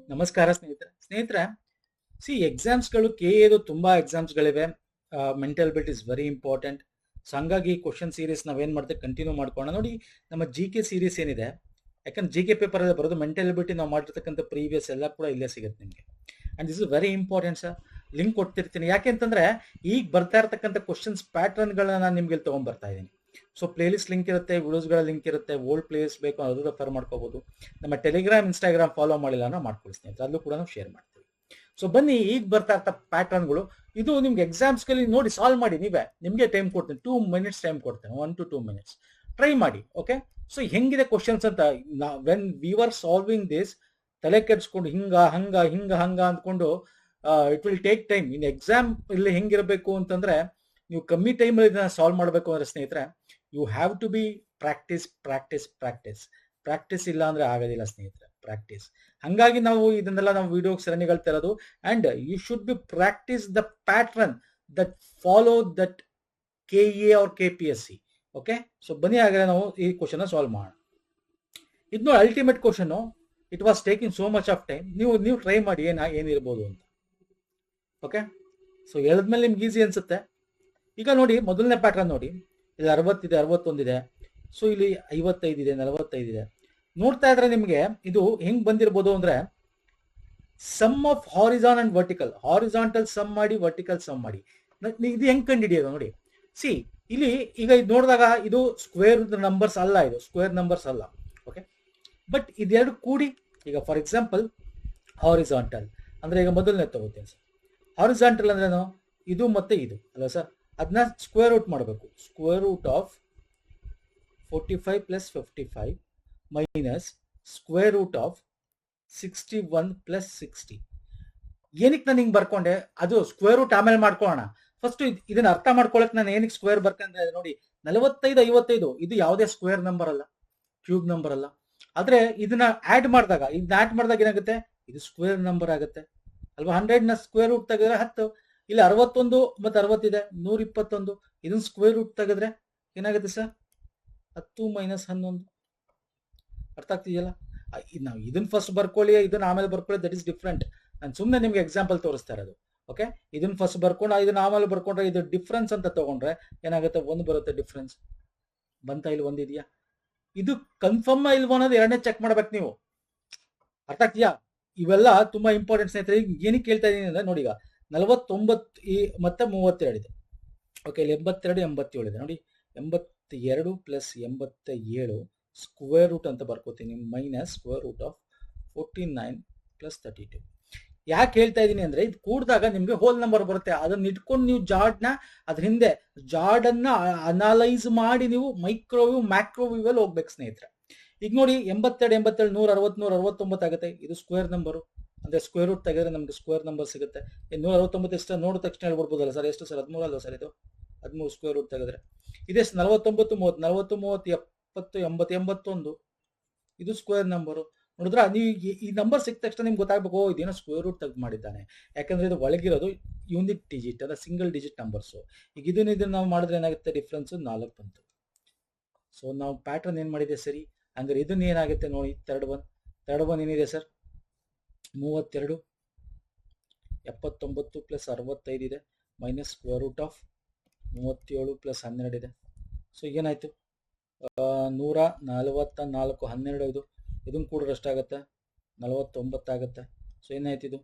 ನಮಸ್ಕಾರ ಸ್ನೇಹಿತರೆ ಸಿ ಎಕ್ಸಾಮ್ಸ್ಗಳು ಕೆ ಎದು ತುಂಬಾ ಎಕ್ಸಾಮ್ಸ್ಗಳಿವೆ. Mental bit is very important. So ಹಂಗಾಗಿ ಕ್ವಶನ್ ಸೀರೀಸ್ ನಾವೇನ್ ಮಾಡ್ತೇವೆ ಕಂಟಿನ್ಯೂ ಮಾಡ್ಕೋಣ. ನೋಡಿ, ನಮ್ಮ ಜಿ ಕೆ ಸೀರೀಸ್ ಏನಿದೆ, ಯಾಕಂದ್ರೆ ಜಿ ಕೆ ಪೇಪರ್ ಅಲ್ಲಿ ಬರೋದು ಮೆಂಟಲ್ ಬಿಟ್ ನಾವು ಮಾಡಿರ್ತಕ್ಕಂಥ ಪ್ರೀವಿಯಸ್ ಎಲ್ಲ ಕೂಡ ಇಲ್ಲೇ ಸಿಗುತ್ತೆ ನಿಮಗೆ. And this is very important sir. Link ಕೊಡ್ತಿರ್ತೀನಿ, ಯಾಕೆಂತಂದ್ರೆ ಈಗ ಬರ್ತಾ ಇರ್ತಕ್ಕಂಥ ಕ್ವಶನ್ಸ್ ಪ್ಯಾಟರ್ನ್ಗಳನ್ನ ನಾನು ನಿಮ್ಗೆ ತಗೊಂಡ್ ಬರ್ತಾ ಇದ್ದೀನಿ. ಸೊ ಪ್ಲೇಲಿಸ್ಟ್ ಲಿಂಕ್ ಇರುತ್ತೆ, ವಿಡಿಯೋಸ್ಗಳ ಲಿಂಕ್ ಇರುತ್ತೆ, ಓಲ್ಡ್ ಪ್ಲೇಸ್ ಬೇಕು ಅದು ರೆಫರ್ ಮಾಡ್ಕೋಬಹುದು. ನಮ್ಮ ಟೆಲಿಗ್ರಾಮ್ ಇನ್ಸ್ಟಾಗ್ರಾಮ್ ಫಾಲೋ ಮಾಡಿಲ್ಲ ಅಂದ್ರೆ ಮಾಡ್ಕೊಳ್ಳಿ ಸ್ನೇಹಿತರೆ, ಅಲ್ಲೂ ಕೂಡ ನಾವು ಶೇರ್ ಮಾಡ್ತೀವಿ. ಸೊ ಬನ್ನಿ, ಈಗ ಬರ್ತಾ ಇರ್ತ ಪ್ಯಾಟರ್ನ್ಗಳು ಇದು ನಿಮ್ಗೆ ಎಕ್ಸಾಮ್ಸ್ಗಳಲ್ಲಿ ನೋಡಿ ಸಾಲ್ವ್ ಮಾಡಿ. ನಿಮ್ಗೆ ಟೈಮ್ ಕೊಡ್ತೀನಿ, 2 minutes ಟೈಮ್ ಕೊಡ್ತೇನೆ, 1 to 2 minutes ಟ್ರೈ ಮಾಡಿ. ಓಕೆ, ಸೊ ಹೆಂಗಿದೆ ಕ್ವಶನ್ಸ್ ಅಂತ when we are solving this, ತಲೆ ಕೆಡ್ಸ್ಕೊಂಡು ಹಿಂಗ ಹಂಗ ಹಿಂಗ ಹಂಗ ಅಂದ್ಕೊಂಡು it will take time. In exam ಇಲ್ಲಿ ಹೆಂಗಿರಬೇಕು ಅಂತಂದ್ರೆ, ನೀವು ಕಮ್ಮಿ ಟೈಮ್ ಇದನ್ನ ಸಾಲ್ವ್ ಮಾಡಬೇಕು ಅಂದ್ರೆ ಸ್ನೇಹಿತರೆ, you have to be practice practice practice. Practice ಇಲ್ಲ ಅಂದ್ರೆ ಆಗೋದಿಲ್ಲ ಸ್ನೇಹಿತರೆ, ಪ್ರಾಕ್ಟೀಸ್. ಹಂಗಾಗಿ ನಾವು ಇದನ್ನೆಲ್ಲ ನಾವು ವಿಡಿಯೋ ಸರಣಿಗಳು ತರೋದು. And you should be practice the pattern that follow that K A R K P S C. Okay, so ಬನ್ನಿ ಹಾಗಾದ್ರೆ ನಾವು ಈ ಕ್ವಶನ್ ಸಾಲ್ವ್ ಮಾಡೋಣ. ಇದು ನೋಡಿ ultimate question. It was taking so much of time. ನೀವು ಟ್ರೈ ಮಾಡಿ ಏನಿರ್ಬೋದು ಅಂತ. ಓಕೆ, ಸೊ ಹೇಳಿದ್ಮೇಲೆ ನಿಮ್ಗೆ ಈಸಿ ಅನ್ಸುತ್ತೆ. ಈಗ ನೋಡಿ, ಮೊದಲನೇ ಪ್ಯಾಟ್ರನ್ ನೋಡಿ, ಇಲ್ಲಿ 60 ಇದೆ, 61 ಇದೆ. ಸೊ ಇಲ್ಲಿ 55 ಇದೆ, 45 ಇದೆ. ನೋಡ್ತಾ ಇದ್ರೆ ನಿಮ್ಗೆ ಇದು ಹೆಂಗ್ ಬಂದಿರ್ಬೋದು ಅಂದ್ರೆ, sum of horizon and vertical. Horizontal sum ಮಾಡಿ, ವರ್ಟಿಕಲ್ ಸಮ್ ಮಾಡಿ. ಇದು ಹೆಂಗ್ ಕಂಡುಹಿಡಿಯೋದು ನೋಡಿ. ಸಿ ಇಲ್ಲಿ ಈಗ ಇದು ನೋಡಿದಾಗ ಇದು ಸ್ಕ್ವೇರ್ ನಂಬರ್ಸ್ ಅಲ್ಲ, ಇದು ಸ್ಕ್ವೇರ್ ನಂಬರ್ಸ್ ಅಲ್ಲ. ಓಕೆ, ಬಟ್ ಇದೆರಡು ಕೂಡಿ, ಈಗ ಫಾರ್ ಎಕ್ಸಾಂಪಲ್ ಹಾರಿಜಾಂಟಲ್ ಅಂದ್ರೆ, ಈಗ ಮೊದಲನೇ ತಗೋತೀನಿ ಸರ್. ಹಾರಿಜಾಂಟಲ್ ಅಂದ್ರೇನು? ಇದು ಮತ್ತೆ ಇದು ಅಲ್ಲ ಸರ್, ಅದನ್ನ ಸ್ಕ್ವೇರ್ ರೂಟ್ ಮಾಡಬೇಕು. Square root of 45 + 55 minus square root of 61 + 60. ಏನಕ್ಕೆ ನಾನು ಹಿಂಗೆ ಬರ್ಕೊಂಡೆ? ಅದು ಸ್ಕ್ವೇರ್ ರೂಟ್ ಆಮೇಲೆ ಮಾಡ್ಕೊಳ್ಳೋಣ. ಫಸ್ಟ್ ಇದನ್ನ ಅರ್ಥ ಮಾಡ್ಕೊಳಕ್ ನಾನು ಏನಕ್ಕೆ ಸ್ಕ್ವೇರ್ ಬರ್ಕೊಂಡ್ರೆ ನೋಡಿ, 45 55 ಇದು ಯಾವುದೇ ಸ್ಕ್ವೇರ್ ನಂಬರ್ ಅಲ್ಲ, ಕ್ಯೂಬ್ ನಂಬರ್ ಅಲ್ಲ. ಆದ್ರೆ ಇದನ್ನ ಆಡ್ ಮಾಡಿದಾಗ ಏನಾಗುತ್ತೆ? ಇದು ಸ್ಕ್ವೇರ್ ನಂಬರ್ ಆಗುತ್ತೆ ಅಲ್ವಾ? 100ನ ಸ್ಕ್ವೇರ್ ರೂಟ್ ತೆಗೆದ್ರೆ 10. ಇಲ್ಲಿ 61 ಮತ್ತು 60 ಇದೆ, 121. ಇದನ್ನ ಸ್ಕ್ವೇರ್ ರೂಟ್ ತೆಗೆದ್ರೆ ಏನಾಗುತ್ತೆ ಸರ್? 10 - 11. ಅರ್ಥ ಆಗ್ತಿದೆಯಲ್ಲ? ನಾವು ಇದನ್ನ ಫಸ್ಟ್ ಬರ್ಕೊಳ್ಳಿ, ಇದನ್ನ ಆಮೇಲೆ ಬರ್ಕೊಳ್ಳಿ, ದಟ್ ಇಸ್ ಡಿಫ್ರೆಂಟ್. ನಾನು ಸುಮ್ಮನೆ ನಿಮ್ಗೆ ಎಕ್ಸಾಂಪಲ್ ತೋರಿಸ್ತಾ ಇರೋದು. ಓಕೆ, ಇದನ್ನ ಫಸ್ಟ್ ಬರ್ಕೊಂಡು ಇದನ್ನ ಆಮೇಲೆ ಬರ್ಕೊಂಡ್ರೆ ಇದು ಡಿಫ್ರೆನ್ಸ್ ಅಂತ ತಗೊಂಡ್ರೆ ಏನಾಗುತ್ತೆ? 1 ಬರುತ್ತೆ ಡಿಫ್ರೆನ್ಸ್. ಬಂತ? ಇಲ್ಲಿ 1 ಇದೆಯಾ? ಇದು ಕನ್ಫರ್ಮ್ ಇಲ್ವೋ ಅನ್ನೋದು ಎರಡನೇ ಚೆಕ್ ಮಾಡ್ಬೇಕು ನೀವು. ಅರ್ಥ ಆಗ್ತೀಯಾ? ಇವೆಲ್ಲ ತುಂಬಾ ಇಂಪಾರ್ಟೆಂಟ್ ಸ್ನೇಹಿತರೆ. ಏನಕ್ಕೆ ಕೇಳ್ತಾ ಇದೀನಿ ಅಂದ್ರೆ ನೋಡಿ, ಈಗ 49 ಮತ್ತೆ 32 ಇದೆ. ಓಕೆ, ಇಲ್ಲಿ 82 87 ಇದೆ ನೋಡಿ. 82 + 87 ಸ್ಕ್ವೇರ್ ರೂಟ್ ಅಂತ ಬರ್ಕೋತೀನಿ, ಮೈನಸ್ ಸ್ಕ್ವೇರ್ ರೂಟ್ ಆಫ್ 49 + 32. ಯಾಕೆ ಹೇಳ್ತಾ ಇದೀನಿ ಅಂದ್ರೆ, ಇದು ಕೂಡಿದಾಗ ನಿಮ್ಗೆ ಹೋಲ್ ನಂಬರ್ ಬರುತ್ತೆ. ಅದನ್ನ ಇಟ್ಕೊಂಡು ನೀವು ಅದ್ರ ಹಿಂದೆ ಜಾಡನ್ನ ಅನಲೈಸ್ ಮಾಡಿ ನೀವು ಮೈಕ್ರೋವೇವ್ ಮ್ಯಾಕ್ರೋವೇವ್ ಅಲ್ಲಿ ಹೋಗ್ಬೇಕು ಸ್ನೇಹಿತರೆ. ಈಗ ನೋಡಿ, 82 87 160 169 ಆಗುತ್ತೆ. ಇದು ಸ್ಕ್ವೇರ್ ನಂಬರು, ಅಂದ್ರೆ ಸ್ಕ್ವೇರ್ ರೂಟ್ ತೆಗೆದ್ರೆ ನಮ್ಗೆ ಸ್ಕ್ವೇರ್ ನಂಬರ್ ಸಿಗುತ್ತೆ. 169 ಎಷ್ಟು ನೋಡಿದ ತಕ್ಷಣ ಹೇಳ್ಬಿಡ್ಬೋದಲ್ಲ ಸರ್? ಎಷ್ಟು ಸರ್? 13 ಅಲ್ವಾ ಸರ್? ಇದು 13 ಸ್ಕ್ವೇರ್ ರೂಟ್ ತೆಗೆದ್ರೆ ಇದೆಷ್ಟು? 49 30 40 30 70 80 81. ಇದು ಸ್ಕ್ವೇರ್ ನಂಬರು. ನೋಡಿದ್ರ, ನೀವು ಈ ನಂಬರ್ ಸಿಕ್ಕ ತಕ್ಷಣ ನಿಮ್ಗೆ ಗೊತ್ತಾಗ್ಬೇಕು, ಇದೇನೋ ಸ್ಕ್ವೇರ್ ರೂಟ್ ತೆಗೆದು ಮಾಡಿದ್ದಾನೆ. ಯಾಕಂದ್ರೆ ಇದು ಒಳಗಿರೋದು ಯೂನಿಕ್ ಡಿಜಿಟ್, ಅದ ಸಿಂಗಲ್ ಡಿಜಿಟ್ ನಂಬರ್ಸು. ಈಗ ಇದನ್ನ ನಾವು ಮಾಡಿದ್ರೆ ಏನಾಗುತ್ತೆ? ಡಿಫ್ರೆನ್ಸ್ 4 ಬಂತು. ಸೊ ನಾವು ಪ್ಯಾಟರ್ನ್ ಏನ್ ಮಾಡಿದೆ ಸರಿ? ಅಂದ್ರೆ ಇದನ್ನ ಏನಾಗುತ್ತೆ ನೋಡಿ, ಥರ್ಡ್ ಒನ್ ಏನಿದೆ ಸರ್? 32 79 + 65 ಇದೆ, ಮೈನಸ್ ಸ್ಕ್ವೇರ್ ರೂಟ್ ಆಫ್ 37 + 12 ಇದೆ. ಸೊ ಏನಾಯ್ತು? 144 12 ಇದು. ಇದನ್ನು ಕೂಡ ಎಷ್ಟಾಗುತ್ತೆ? 49 ಆಗುತ್ತೆ. ಸೊ ಏನಾಯ್ತು? ಇದು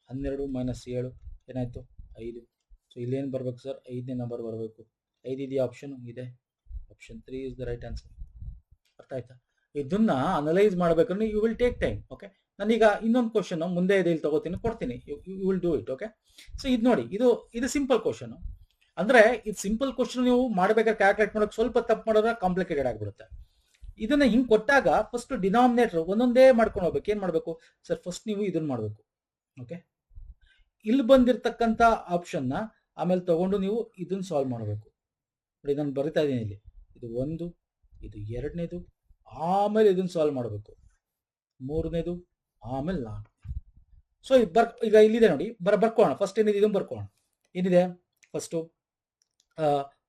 12 - 7 ಏನಾಯ್ತು? 5. ಸೊ ಇಲ್ಲೇನು ಬರ್ಬೇಕು ಸರ್? 5ನೇ ನಂಬರ್ ಬರಬೇಕು. 5 ಇದೆಯಾ? ಆಪ್ಷನ್ ಇದೆ. Option 3 is the right answer. ಅರ್ಥ ಆಯ್ತಾ? ಇದನ್ನ ಅನಲೈಸ್ ಮಾಡ್ಬೇಕಂದ್ರೆ you will take time. Okay, ನಾನೀಗ ಇನ್ನೊಂದು ಕ್ವಶನ್ ಮುಂದೆ ಇದೆ, ಇಲ್ಲಿ ತಗೋತೀನಿ, ಕೊಡ್ತೀನಿ, you will do it. Okay, so ಇದು ನೋಡಿ, ಇದು ಸಿಂಪಲ್ ಕ್ವಶನ್. ಅಂದ್ರೆ ಇದು ಸಿಂಪಲ್ ಕ್ವಶನ್ ನೀವು ಮಾಡ್ಬೇಕಾದ್ರೆ ಕ್ಯಾಲ್ಕುಲೇಟ್ ಮಾಡೋಕೆ ಸ್ವಲ್ಪ ತಪ್ಪು ಮಾಡಿದ್ರೆ ಕಾಂಪ್ಲಿಕೇಟೆಡ್ ಆಗಿಬಿಡುತ್ತೆ. ಇದನ್ನ ಹಿಂಗ್ ಕೊಟ್ಟಾಗ ಫಸ್ಟ್ ಡಿನಾಮಿನೇಟರ್ ಒಂದೊಂದೇ ಮಾಡ್ಕೊಂಡು ಹೋಗ್ಬೇಕು. ಏನ್ ಮಾಡ್ಬೇಕು ಸರ್? ಫಸ್ಟ್ ನೀವು ಇದನ್ನ ಮಾಡ್ಬೇಕು. ಓಕೆ, ಇಲ್ಲಿ ಬಂದಿರತಕ್ಕಂತ ಆಪ್ಷನ್ ನ ಆಮೇಲೆ ತಗೊಂಡು ನೀವು ಇದನ್ನ ಸಾಲ್ವ್ ಮಾಡಬೇಕು. ನೋಡಿ, ನಾನು ಬರಿತಾ ಇದ್ದೀನಿ ಇಲ್ಲಿ. ಇದು 1, ಇದು 2ನೇದು, ಆಮೇಲೆ ಇದನ್ನ ಸಾಲ್ವ್ ಮಾಡಬೇಕು, 3ನೇದು, ಆಮೇಲೆ 4. ಸೊ ಈಗ ಇಲ್ಲಿದೆ ನೋಡಿ, ಬರ್ಕೋಣ. ಫಸ್ಟ್ ಏನಿದೆ ಇದನ್ನ ಬರ್ಕೋಣ. ಏನಿದೆ ಫಸ್ಟು?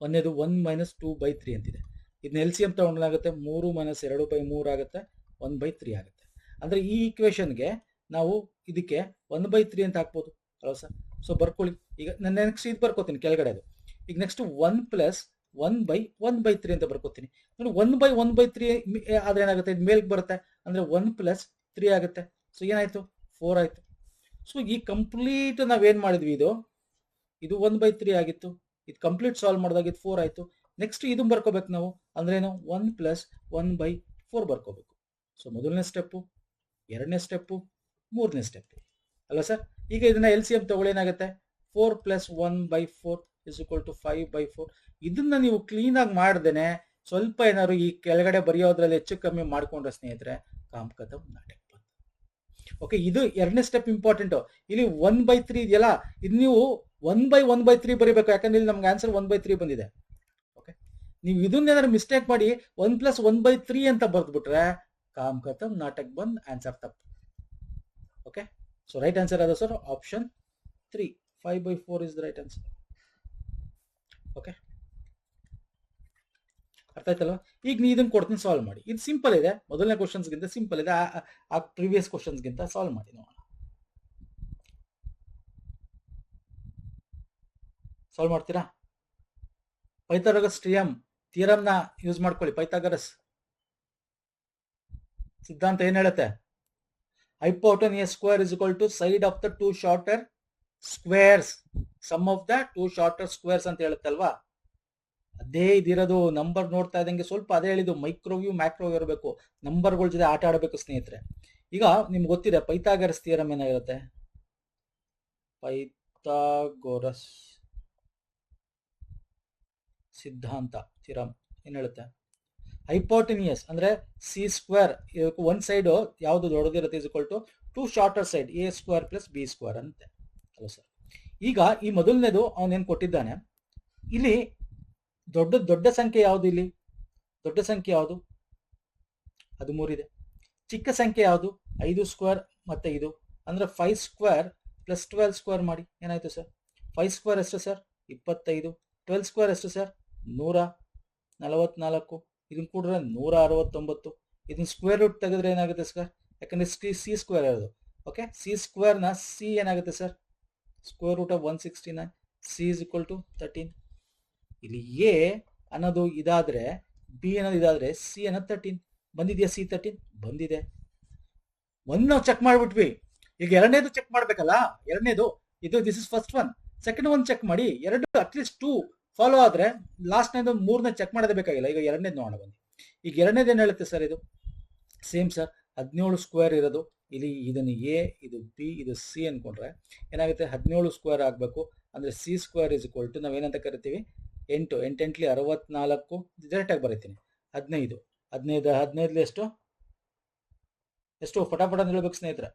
1ನೇದು 1 - 2/3 ಅಂತಿದೆ. ಇದನ್ನ LCM ತಗೊಂಡಾಗುತ್ತೆ, 3 - 2/3 ಆಗುತ್ತೆ, 1/3 ಆಗುತ್ತೆ. ಅಂದ್ರೆ ಈ ಈಕ್ವೇಶನ್ಗೆ ನಾವು ಇದಕ್ಕೆ 1/3 ಅಂತ ಹಾಕ್ಬೋದು ಅಲ್ವಾ ಸರ್. ಸೊ ಬರ್ಕೊಳ್ಳಿ. ಈಗ ನಾನು ನೆಕ್ಸ್ಟ್ ಇದು ಬರ್ಕೋತೀನಿ ಕೆಳಗಡೆ ಅದು. ಈಗ ನೆಕ್ಸ್ಟ್ 1 + 1/1/3 ಅಂತ ಬರ್ಕೋತೀನಿ. ನೋಡಿ 1/1/3 ಆದ್ರೆ ಏನಾಗುತ್ತೆ, ಇದು ಮೇಲ್ಗೆ ಬರುತ್ತೆ ಅಂದ್ರೆ 1 + 3 ಆಗುತ್ತೆ. ಸೊ ಏನಾಯ್ತು, 4 ಆಯ್ತು. ಸೊ ಈ ಕಂಪ್ಲೀಟ್ ನಾವೇನ್ ಮಾಡಿದ್ವಿ, ಇದು 1/3 ಆಗಿತ್ತು. ಇದು ಕಂಪ್ಲೀಟ್ ಸಾಲ್ವ್ ಮಾಡಿದಾಗ ಇದು 4 ಆಯ್ತು. ನೆಕ್ಸ್ಟ್ ಇದನ್ನ ಬರ್ಕೋಬೇಕು ನಾವು, ಅಂದ್ರೇನು 1 + 1/4 ಬರ್ಕೋಬೇಕು. ಸೊ ಮೊದಲನೇ ಸ್ಟೆಪ್ಪು, ಎರಡನೇ ಸ್ಟೆಪ್ಪು, ಮೂರನೇ ಸ್ಟೆಪ್ಪು ಅಲ್ವಾ ಸರ್. ಈಗ ಇದನ್ನ LCM ತಗೊಳ್ಳಿ, ಏನಾಗುತ್ತೆ 4 + 1/4 = 5/4. ಇದನ್ನ ನೀವು ಕ್ಲೀನ್ ಆಗಿ ಮಾಡ್ದೇನೆ ಸ್ವಲ್ಪ ಏನಾದ್ರು ಈ ಕೆಳಗಡೆ ಬರೆಯೋದ್ರಲ್ಲಿ ಹೆಚ್ಚು ಕಮ್ಮಿ ಮಾಡ್ಕೊಂಡ್ರೆ ಸ್ನೇಹಿತರೆ ಕಾಮ್ ಖತಮ್ ನಾಟಕ. ಓಕೆ, ಇದು ಎರಡನೇ ಸ್ಟೆಪ್ ಇಂಪಾರ್ಟೆಂಟ್. ಇಲ್ಲಿ 1/3 ಇದೆಯಲ್ಲ, ಇದು ನೀವು 1/1/3 ಬರೀಬೇಕು, ಯಾಕಂದ್ರೆ ಇಲ್ಲಿ ನಮ್ಗೆ ಆನ್ಸರ್ 1/3 ಬಂದಿದೆ. ಓಕೆ, ನೀವು ಇದನ್ನೇನಾದ್ರು ಮಿಸ್ಟೇಕ್ ಮಾಡಿ 1 + 1/3 ಅಂತ ಬರ್ದ್ಬಿಟ್ರೆ ಕಾಮ್ ಖತಮ್ ನಾಟಕ್ ಬಂದ್, ಆನ್ಸರ್ ತಪ್ಪು. ಓಕೆ, ಸೊ ರೈಟ್ ಆನ್ಸರ್ ಅದ sir option 3, 5/4 is the right answer. Okay, ಅರ್ಥ ಆಯ್ತಲ್ವಾ. ಈಗ ನೀವು ಇದನ್ನ ಕೊಡ್ತೀನಿ, ಸಾಲ್ವ್ ಮಾಡಿ. ಇದು ಸಿಂಪಲ್ ಇದೆ, ಮೊದಲನೇ ಕ್ವಶನ್ಸ್ಗಿಂತ ಸಿಂಪಲ್ ಇದೆ, ಆ ಪ್ರೀವಿಯಸ್ ಕ್ವಶನ್ಸ್ಗಿಂತ. ಸಾಲ್ವ್ ಮಾಡಿ ನೋಡೋಣ. ಸಾಲ್ವ್ ಮಾಡ್ತೀರಾ? ಪೈಥಾಗರಸ್ ಥಿಯರಮ್ನ ಯೂಸ್ ಮಾಡ್ಕೊಳ್ಳಿ. ಪೈಥಾಗರಸ್ ಸಿದ್ಧಾಂತ ಏನ್ ಹೇಳುತ್ತೆ? Hypotenuse square is equal to side of the 2 shorter squares, sum of the 2 shorter squares ಅಂತ ಹೇಳುತ್ತಲ್ವಾ. ಅದೇ ಇದಿರೋದು. ನಂಬರ್ ನೋಡ್ತಾ ಇದ್ದಂಗೆ ಸ್ವಲ್ಪ ಅದೇ ಹೇಳಿದ್ದು, ಮೈಕ್ರೋವ್ಯೂ ಮ್ಯಾಕ್ರೋವ್ಯೂ ಇರಬೇಕು, ನಂಬರ್ಗಳ ಜೊತೆ ಆಟ ಆಡಬೇಕು ಸ್ನೇಹಿತರೆ. ಈಗ ನಿಮ್ಗೆ ಗೊತ್ತಿದೆ ಪೈಥಾಗರಸ್ ಥಿಯರಮ್ ಏನಾಗಿರುತ್ತೆ. ಪೈಥಾಗೋರಸ್ ಸಿದ್ಧಾಂತ ಥಿಯರಮ್ ಏನ್ ಹೇಳುತ್ತೆ? ಹೈಪೋಟೆನ್ಯೂಸ್ ಅಂದ್ರೆ C² ಒಂದ್ ಸೈಡ್ ಯಾವ್ದು ದೊಡ್ಡದಿರುತ್ತೆ is equal to 2 shorter side A² + B² ಅಂತೆ ಅಲ್ಲ ಸರ್. ಈಗ ಈ ಮೊದಲನೇದು ಅವನೇನ್ ಕೊಟ್ಟಿದ್ದಾನೆ, ಇಲ್ಲಿ ದೊಡ್ಡ ಸಂಖ್ಯೆ ಯಾವುದು? ಇಲ್ಲಿ ದೊಡ್ಡ ಸಂಖ್ಯೆ ಯಾವುದು? 13 ಇದೆ. ಚಿಕ್ಕ ಸಂಖ್ಯೆ ಯಾವುದು? 5² ಮತ್ತೆ ಇದು ಅಂದ್ರೆ 5² + 12² ಮಾಡಿ. ಏನಾಯ್ತು ಸರ್? 5² ಎಷ್ಟು ಸರ್? 25. 12² ಎಷ್ಟು ಸರ್? 144. ಇದನ್ನ ಕೂಡ್ರೆ 169. ಇದನ್ನ ಸ್ಕ್ವೇರ್ ರೂಟ್ ತೆಗೆದ್ರೆ ಏನಾಗುತ್ತೆ ಸರ್? ಯಾಕಂದ್ರೆ C² ಇರೋದು. ಓಕೆ, C² ನ C ಏನಾಗುತ್ತೆ sir? √169. C is equal to 13. ಇಲ್ಲಿ A ಅನ್ನೋದು ಇದಾದ್ರೆ, B ಅನ್ನೋದು ಇದಾದ್ರೆ, C ಅನ್ನೋದು 13 ಬಂದಿದೆಯಾ? C 13 ಬಂದಿದೆ. ಒಂದು ನಾವು ಚೆಕ್ ಮಾಡ್ಬಿಟ್ವಿ. ಈಗ ಎರಡನೇದು ಚೆಕ್ ಮಾಡ್ಬೇಕಲ್ಲ. ಎರಡನೇದು ಇದು this is first one. Second one check ಮಾಡಿ. ಎರಡು ಅಟ್ಲೀಸ್ಟ್ 2 ಫಾಲೋ ಆದ್ರೆ ಲಾಸ್ಟ್ನೇದು ಮೂರನೇ ಚೆಕ್ ಮಾಡೋದೇ ಬೇಕಾಗಿಲ್ಲ. ಈಗ ಎರಡನೇದು ನೋಡೋಣ ಬನ್ನಿ. ಈಗ ಎರಡನೇದು ಏನ್ ಹೇಳುತ್ತೆ ಸರ್? ಇದು ಸೇಮ್ ಸರ್, 17² ಇರೋದು. ಇಲ್ಲಿ ಇದನ್ನು A, ಇದು B, ಇದು C ಅನ್ಕೊಂಡ್ರೆ ಏನಾಗುತ್ತೆ? 17² ಆಗಬೇಕು. ಅಂದ್ರೆ C² ಇಸ್ ಈಕ್ವಲ್ ಟು ನಾವೇನಂತ ಕರಿತೀವಿ? 8. 8 8 64. ಡೈರೆಕ್ಟ್ ಆಗಿ ಬರೀತೀನಿ. 15. 15 ಎಷ್ಟು? ಫಟಾಫಟ ಅಂತ ಹೇಳ್ಬೇಕು ಸ್ನೇಹಿತರೆ.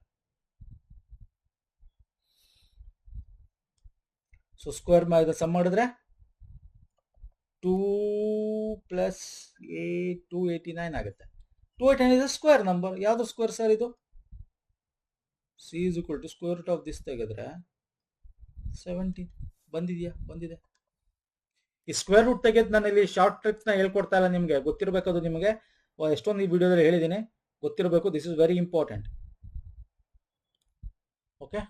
ಸೊ ಸ್ಕ್ವೇರ್ ಸಮ್ ಮಾಡಿದ್ರೆ 2 + 8 289 ಆಗುತ್ತೆ. 289 ಇಸ್ ಸ್ಕ್ವೇರ್ ನಂಬರ್. ಯಾವ್ದು ಸ್ಕ್ವೇರ್ ಸರ್ ಇದು? C is equal to square root of this ತೆಗೆದ್ರೆ 17 ಬಂದಿದೆಯಾ? ಬಂದಿದೆ. ಈ ಸ್ಕ್ವೇರ್ ರೂಟ್ ತೆಗೆದು ನಾನು ಇಲ್ಲಿ ಶಾರ್ಟ್ ಟ್ರಿಕ್ಸ್ ನ ಹೇಳ್ಕೊಡ್ತಾ ಇಲ್ಲ, ನಿಮ್ಗೆ ಗೊತ್ತಿರಬೇಕದು. ನಿಮಗೆ ಎಷ್ಟೊಂದು ಈ ವಿಡಿಯೋದಲ್ಲಿ ಹೇಳಿದ್ದೀನಿ, ಗೊತ್ತಿರಬೇಕು. This is very important. Okay,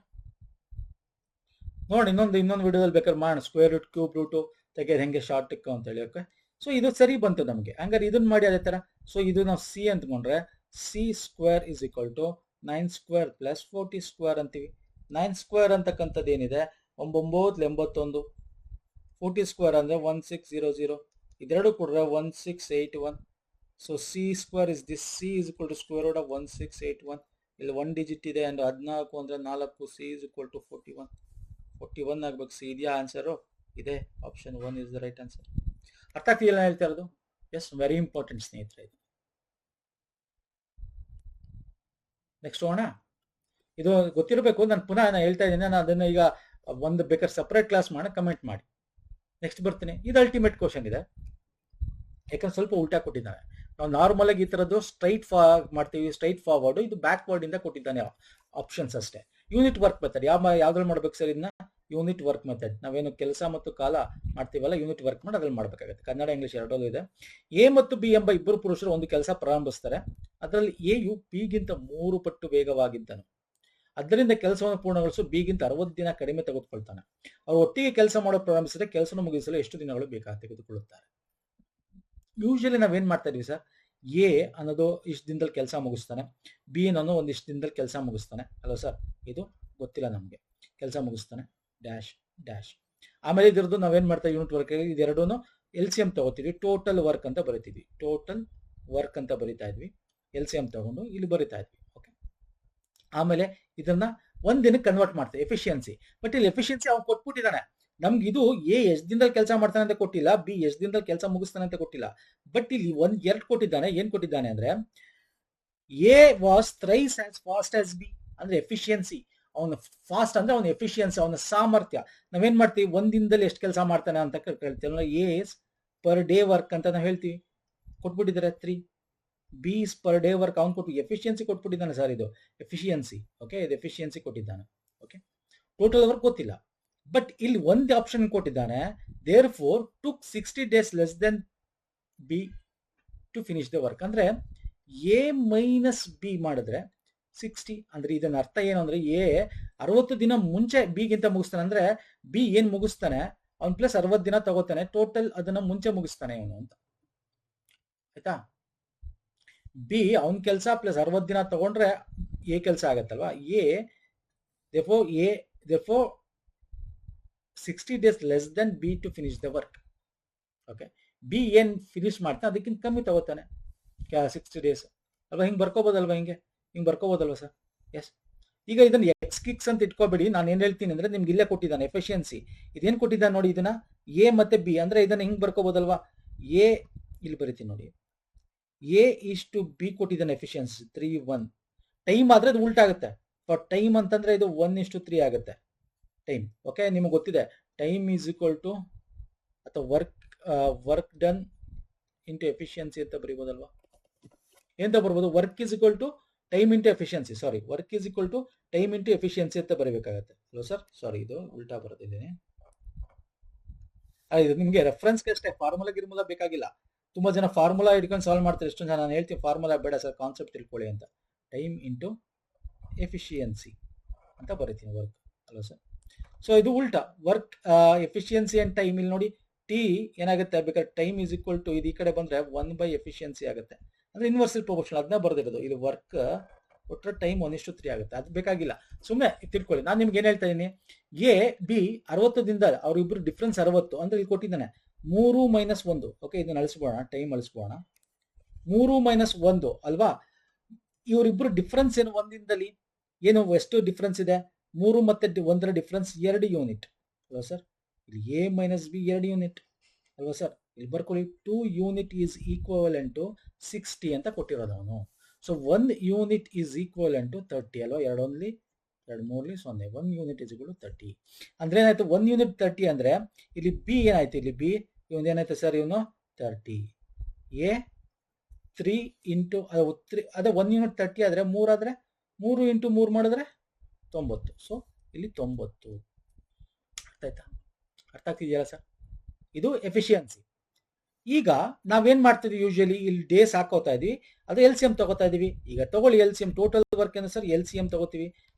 ನೋಡಿ ಇನ್ನೊಂದು ವಿಡಿಯೋದಲ್ಲಿ ಬೇಕಾದ್ರೆ ಮಾಡೋಣ. ಸ್ಕ್ವೇರ್ ರೂಟ್, ಕ್ಯೂಬ್ ರೂಟು ತೆಗೆದು ಹೆಂಗೆ ಶಾರ್ಟ್ ಟ್ರಿಕ್ ಅಂತ ಹೇಳಿ. ಓಕೆ, ಸೊ ಇದು ಸರಿ ಬಂತು ನಮಗೆ. ಹಂಗಾರೆ ಇದನ್ನ ಮಾಡಿ ಅದೇ ತರ. ಸೊ ಇದು ನಾವು C ಅಂದ್ಕೊಂಡ್ರೆ C² ಇಸ್ ಈಕ್ವಲ್ ಟು 9² + 40² ಅಂತೀವಿ. 9² ಅಂತಕ್ಕಂಥದ್ದು ಏನಿದೆ? 981. 40² ಅಂದ್ರೆ 1600. ಇದೆರಡು ಕೊಡ್ರೆ 1681. So C² is this. C is equal to square root of 1681. ಇಲ್ಲಿ 1 ಡಿಜಿಟ್ ಇದೆ ಅಂಡ್ 14 ಅಂದ್ರೆ 4. C is equal to 41 ಆಗ್ಬೇಕು. C ಇದೆಯಾ ಆನ್ಸರು? ಇದೆ. Option 1 is the right answer. ಅರ್ಥ ಆಗ್ತಿಲ್ಲ ಹೇಳ್ತಾ ಇರೋದು? ಎಸ್, ವೆರಿ ಇಂಪಾರ್ಟೆಂಟ್ ಸ್ನೇಹಿತರೆ ಇದು. ನೆಕ್ಸ್ಟ್ ಹೋಗೋಣ. ಇದು ಗೊತ್ತಿರಬೇಕು. ನಾನು ಪುನಃ ಹೇಳ್ತಾ ಇದ್ದೀನಿ. ನಾನು ಅದನ್ನ ಈಗ ಒಂದು ಬೇಕಾದ್ರೆ ಸಪ್ರೇಟ್ ಕ್ಲಾಸ್ ಮಾಡಿ ಕಮೆಂಟ್ ಮಾಡಿ. ನೆಕ್ಸ್ಟ್ ಬರ್ತೀನಿ. ಇದು ಅಲ್ಟಿಮೇಟ್ ಕ್ವಶನ್ ಇದೆ, ಯಾಕಂದ್ರೆ ಸ್ವಲ್ಪ ಉಲ್ಟಾ ಕೊಟ್ಟಿದ್ದಾನೆ. ನಾವು ನಾರ್ಮಲ್ ಆಗಿ ಈ ತರದ್ದು ಸ್ಟ್ರೈಟ್ ಮಾಡ್ತೀವಿ, ಸ್ಟ್ರೈಟ್ ಫಾರ್ವರ್ಡ್. ಇದು ಬ್ಯಾಕ್ವರ್ಡ್ ಇಂದ ಕೊಟ್ಟಿದ್ದಾನೆ ಆಪ್ಷನ್ಸ್ ಅಷ್ಟೇ. ಯೂನಿಟ್ ವರ್ಕ್ ಮೆಥಡ್ ಯಾವ್ದ್ರಲ್ಲಿ ಮಾಡ್ಬೇಕು ಸರ್? ಇದನ್ನ ಯೂನಿಟ್ ವರ್ಕ್ ಮೆಥಡ್. ನಾವೇನು ಕೆಲಸ ಮತ್ತು ಕಾಲ ಮಾಡ್ತೀವಲ್ಲ, ಯೂನಿಟ್ ವರ್ಕ್ ಮಾಡಿ ಅದ್ರಲ್ಲಿ ಮಾಡ್ಬೇಕಾಗುತ್ತೆ. ಕನ್ನಡ ಇಂಗ್ಲಿಷ್ ಎರಡಲ್ಲೂ ಇದೆ. A ಮತ್ತು B ಎಂಬ ಇಬ್ಬರು ಪುರುಷರು ಒಂದು ಕೆಲಸ ಪ್ರಾರಂಭಿಸ್ತಾರೆ. ಅದರಲ್ಲಿ A ಯು B ಗಿಂತ 3 ಪಟ್ಟು ವೇಗವಾಗಿದ್ದನು. ಅದರಿಂದ ಕೆಲಸವನ್ನು ಪೂರ್ಣಗೊಳಿಸಲು ಬಿಗಿಂತ 60 ದಿನ ಕಡಿಮೆ ತೆಗೆದುಕೊಳ್ತಾನೆ. ಅವರು ಒಟ್ಟಿಗೆ ಕೆಲಸ ಮಾಡೋ ಪ್ರಾರಂಭಿಸಿದ್ರೆ ಕೆಲಸವನ್ನು ಮುಗಿಸಲು ಎಷ್ಟು ದಿನಗಳು ತೆಗೆದುಕೊಳ್ಳುತ್ತಾರೆ? ಯೂಶಲಿ ನಾವೇನ್ ಮಾಡ್ತಾ ಇದೀವಿ ಸರ್, ಎ ಅನ್ನೋದು ಇಷ್ಟು ದಿನದಲ್ಲಿ ಕೆಲಸ ಮುಗಿಸ್ತಾನೆ, ಬಿ ಅನ್ನೋನು ಒಂದಿಷ್ಟು ದಿನದಲ್ಲಿ ಕೆಲಸ ಮುಗಿಸ್ತಾನೆ ಅಲ್ವಾ ಸರ್? ಇದು ಗೊತ್ತಿಲ್ಲ ನಮಗೆ. ಕೆಲಸ ಮುಗಿಸ್ತಾನೆ ಡ್ಯಾಶ್ ಡ್ಯಾಶ್. ಆಮೇಲೆ ಇದ್ರದ್ದು ನಾವೇನ್ ಮಾಡ್ತಾ ಯೂನಿಟ್ ವರ್ಕ್ ಇದೆರಡೂ LCM ತಗೋತೀವಿ, ಟೋಟಲ್ ವರ್ಕ್ ಅಂತ ಬರಿತೀವಿ. ಟೋಟಲ್ ವರ್ಕ್ ಅಂತ ಬರಿತಾ ಇದ್ವಿ, LCM ತಗೊಂಡು ಇಲ್ಲಿ ಬರಿತಾ ಇದ್ವಿ. ಓಕೆ, ಆಮೇಲೆ ಇದನ್ನ ಒಂದ್ ದಿನಕ್ಕೆ ಕನ್ವರ್ಟ್ ಮಾಡ್ತೀವಿ ಎಫಿಷಿಯನ್ಸಿ. ಬಟ್ ಇಲ್ಲಿ ಎಫಿಷಿಯನ್ಸಿ ಅವ್ನು ಕೊಟ್ಬಿಟ್ಟಿದ್ದಾನೆ ನಮ್ಗೆ. ಇದು ಎ ಎಷ್ಟು ದಿನದಲ್ಲಿ ಕೆಲಸ ಮಾಡ್ತಾನೆ ಅಂತ ಕೊಟ್ಟಿಲ್ಲ, ಬಿ ಎಷ್ಟು ದಿನದಲ್ಲಿ ಕೆಲಸ ಮುಗಿಸ್ತಾನೆ ಅಂತ ಕೊಟ್ಟಿಲ್ಲ. ಬಟ್ ಇಲ್ಲಿ ಎರಡು ಕೊಟ್ಟಿದ್ದಾನೆ. ಏನ್ ಕೊಟ್ಟಿದ್ದಾನೆ ಅಂದ್ರೆ A was thrice as fast as B, ಅಂದ್ರೆ ಎಫಿಷಿಯನ್ಸಿ. ಅವನ ಫಾಸ್ಟ್ ಅಂದ್ರೆ ಅವನ ಎಫಿಷಿಯನ್ಸಿ, ಅವನ ಸಾಮರ್ಥ್ಯ. ನಾವೇನ್ ಮಾಡ್ತೀವಿ, ಒಂದ್ ದಿನದಲ್ಲಿ ಎಷ್ಟು ಕೆಲಸ ಮಾಡ್ತಾನೆ ಅಂತ ಕೇಳ್ತೀವಿ. A is per day work ಅಂತ ನಾವು ಹೇಳ್ತೀವಿ. ಕೊಟ್ಬಿಟ್ಟಿದ್ದಾರೆ 3. B is per day work ಅವ್ನು ಕೊಟ್ಟು ಎಫಿಷಿಯನ್ಸಿ ಕೊಟ್ಬಿಟ್ಟಿದ್ದಾನೆ ಸರ್, ಇದು ಎಫಿಷಿಯನ್ಸಿ. ಓಕೆ, ಇದು ಎಫಿಷಿಯನ್ಸಿ ಕೊಟ್ಟಿದ್ದಾನೆ. ಓಕೆ, ಟೋಟಲ್ ವರ್ಕ್ ಗೊತ್ತಿಲ್ಲ. ಬಟ್ ಇಲ್ಲಿ ಒಂದು ಆಪ್ಷನ್ ಕೊಟ್ಟಿದ್ದಾನೆ, therefore took 60 days less than B to finish the work. ಅಂದ್ರೆ ಎ ಮೈನಸ್ ಬಿ ಮಾಡಿದ್ರೆ 60. ಅಂದ್ರೆ ಇದನ್ನ ಅರ್ಥ ಏನು ಅಂದ್ರೆ ಎ 60 ದಿನ ಮುಂಚೆ ಬಿಗಿಂತ ಮುಗಿಸ್ತಾನೆ. ಅಂದ್ರೆ ಬಿ ಏನ್ ಮುಗಿಸ್ತಾನೆ ಅವ್ನು ಪ್ಲಸ್ 60 ದಿನ ತಗೋತಾನೆ, ಟೋಟಲ್ ಅದನ್ನ ಮುಂಚೆ ಮುಗಿಸ್ತಾನೆ ಅವನು ಅಂತ. ಆಯ್ತಾ? ಬಿ ಅವನ್ ಕೆಲಸ ಪ್ಲಸ್ 60 ದಿನ ತಗೊಂಡ್ರೆ ಎ ಕೆಲಸ ಆಗತ್ತಲ್ವಾ. therefore 60 days less than B to finish the work. Okay, B ಏನ್ ಫಿನಿಶ್ ಮಾಡ್ತಾನೆ ಅದಕ್ಕಿಂತ ಕಮ್ಮಿ ತಗೋತಾನೆ 60 days ಅಲ್ವಾ? ಹಿಂಗ್ ಬರ್ಕೋಬೋದಲ್ವಾ? ಹಿಂಗ್ ಬರ್ಕೋಬೋದಲ್ವಾ ಸರ್? ಎಸ್. ಈಗ ಇದನ್ನ ಎಕ್ಸ್ ಕಿಕ್ಸ್ ಅಂತ ಇಟ್ಕೋಬೇಡಿ. ನಾನು ಏನ್ ಹೇಳ್ತೀನಿ ಅಂದ್ರೆ ನಿಮ್ಗೆ ಇಲ್ಲೇ ಕೊಟ್ಟಿದ್ದಾನೆ ಎಫಿಷಿಯನ್ಸಿ. ಇದೇನ್ ಕೊಟ್ಟಿದ್ದಾನೆ ನೋಡಿ, ಇದನ್ನ ಎ ಮತ್ತೆ ಬಿ ಅಂದ್ರೆ ಇದನ್ನ ಹಿಂಗ್ ಬರ್ಕೋಬೋದಲ್ವಾ? ಎ ಇಲ್ಲಿ ಬರೀತೀನಿ ನೋಡಿ, ಎ ಇಸ್ ಟು ಬಿ ಕೊಟ್ಟಿದ್ದಾನೆ ಎಫಿಷಿಯನ್ಸಿ 3:1. ಟೈಮ್ ಆದ್ರೆ ಅದು ಉಲ್ಟಾ ಆಗುತ್ತೆ. ಫಾರ್ ಟೈಮ್ ಅಂತಂದ್ರೆ ಇದು 1:3 ಆಗುತ್ತೆ ಟೈಮ್. ಓಕೆ, ನಿಮಗೆ ಗೊತ್ತಿದೆ ಟೈಮ್ ಈಸ್ ಈಕ್ವಲ್ ಟು ಅಥವಾ ವರ್ಕ್ ಡನ್ ಇಂಟು ಎಫಿಷಿಯನ್ಸಿ ಅಂತ ಬರೀಬೋದಲ್ವಾ? ಎಂತ ಬರ್ಬೋದು? Work is equal to time into efficiency. Sorry, work is equal to time into efficiency ಅಂತ ಬರೀಬೇಕಾಗತ್ತೆ ಅಲ್ವಾ ಸರ್? ಸಾರಿ, ಇದು ಉಲ್ಟಾ ಬರ್ತಿದ್ದೀನಿ. ಇದು ನಿಮಗೆ ರೆಫರೆನ್ಸ್ಗೆ ಅಷ್ಟೇ, ಫಾರ್ಮುಲಾ ಗಿರ್ಮುಲಾ ಬೇಕಾಗಿಲ್ಲ. ತುಂಬಾ ಜನ ಫಾರ್ಮುಲಾ ಹಿಡ್ಕೊಂಡು ಸಾಲ್ವ್ ಮಾಡ್ತಾರೆ. ಎಷ್ಟೊಂದು ಜನ ನಾನು ಹೇಳ್ತೀನಿ ಫಾರ್ಮುಲಾ ಬೇಡ ಸರ್, ಕಾನ್ಸೆಪ್ಟ್ ತಿಳ್ಕೊಳ್ಳಿ ಅಂತ. ಟೈಮ್ ಇಂಟು ಎಫಿಷಿಯನ್ಸಿ ಅಂತ ಬರೀತೀನಿ ವರ್ಕ್ ಅಲ್ವಾ ಸರ್? ಸೊ ಇದು ಉಲ್ಟಾ, ವರ್ಕ್ ಎಫಿಷಿಯನ್ಸಿ ಅಂಡ್ ಟೈಮ್. ಇಲ್ಲಿ ನೋಡಿ ಟಿ ಏನಾಗುತ್ತೆ, ಬೇಕಾದ್ರೆ ಟೈಮ್ ಈಸ್ ಈಕ್ವಲ್ ಟು ಇದು ಈ ಕಡೆ ಬಂದ್ರೆ 1/ಎಫಿಷಿಯನ್ಸಿ ಆಗುತ್ತೆ. ಅಂದ್ರೆ ಇನ್ವರ್ಸಲ್ ಪ್ರೊಪೋರ್ಷನಲ್ ಅದನ್ನ ಬರ್ದಿರೋದು. ಇದು ವರ್ಕ್ ಒಟ್ಟರೆ ಟೈಮ್ 1:3 ಆಗುತ್ತೆ. ಅದು ಬೇಕಾಗಿಲ್ಲ, ಸುಮ್ಮನೆ ತಿಳ್ಕೊಳ್ಳಿ. ನಾನು ನಿಮ್ಗೆ ಏನ್ ಹೇಳ್ತಾ ಇದೀನಿ, ಎ ಬಿ 60 ದಿನದ ಅವ್ರಿಬ್ರು ಡಿಫ್ರೆನ್ಸ್ 60 ಅಂದ್ರೆ ಇಲ್ಲಿ ಕೊಟ್ಟಿದ್ದಾನೆ 3 - 1. ಓಕೆ, ಇದನ್ನ ಅಳಿಸ್ಬೋಣ, ಟೈಮ್ ಅಳಿಸ್ಬೋಣ. 3 - 1 ಅಲ್ವಾ? ಇವರಿಬ್ರು ಡಿಫ್ರೆನ್ಸ್ ಏನು ಒಂದಿನದಲ್ಲಿ? ಏನು ಎಷ್ಟು ಡಿಫ್ರೆನ್ಸ್ ಇದೆ? 3 ಮತ್ತೆ 1ರ ಡಿಫ್ರೆನ್ಸ್ 2 ಯೂನಿಟ್ ಅಲ್ವಾ ಸರ್? ಇಲ್ಲಿ ಎ ಮೈನಸ್ ಬಿ 2 ಯೂನಿಟ್ ಅಲ್ವಾ ಸರ್? ಇಲ್ಲಿ ಬರ್ಕೊಳ್ಳಿ 2 ಯೂನಿಟ್ ಈಸ್ ಈಕ್ವಲೆಂಟ್ ಟು 60 ಅಂತ ಕೊಟ್ಟಿರೋದು ಅವನು. So 1 unit is equivalent to 30 ಅಲ್ವಾ? 2 1 3 0. 1 ಯೂನಿಟ್ ಈಸ್ ಈಕ್ವಲ್ ಟು 30. ಅಂದ್ರೆ ಏನಾಯ್ತು, 1 ಯೂನಿಟ್ 30 ಅಂದ್ರೆ ಇಲ್ಲಿ ಬಿ ಏನಾಯ್ತು, ಇಲ್ಲಿ ಬಿ ಇವನು ಏನಾಯ್ತು ಸರ್, ಇವನು 30. ಎ 3 ಇಂಟು ಅದೇ 1 ಯೂನಿಟ್ 30 ಆದ್ರೆ 3 ಆದ್ರೆ 3 ಇಂಟು 3 ಮಾಡಿದ್ರೆ 90. ಸೊ ಇಲ್ಲಿ 90. ಅರ್ಥ ಆಯ್ತಾ? ಅರ್ಥ ಆಗ್ತಿದೆಯಲ್ಲ ಸರ್? ಇದು ಎಫಿಷಿಯನ್ಸಿ. ಈಗ ನಾವೇನ್ ಮಾಡ್ತಿದ್ವಿ, ಯೂಶಲಿ ಇಲ್ಲಿ ಡೇಸ್ ಹಾಕೋತಾ ಇದೀವಿ, ಅದು LCM ತಗೋತಾ ಇದೀವಿ. ಈಗ ತಗೊಳ್ಳಿ LCM, ಟೋಟಲ್ ವರ್ಕ್ ಏನು ಸರ್, LCM ತಗೋತೀವಿ.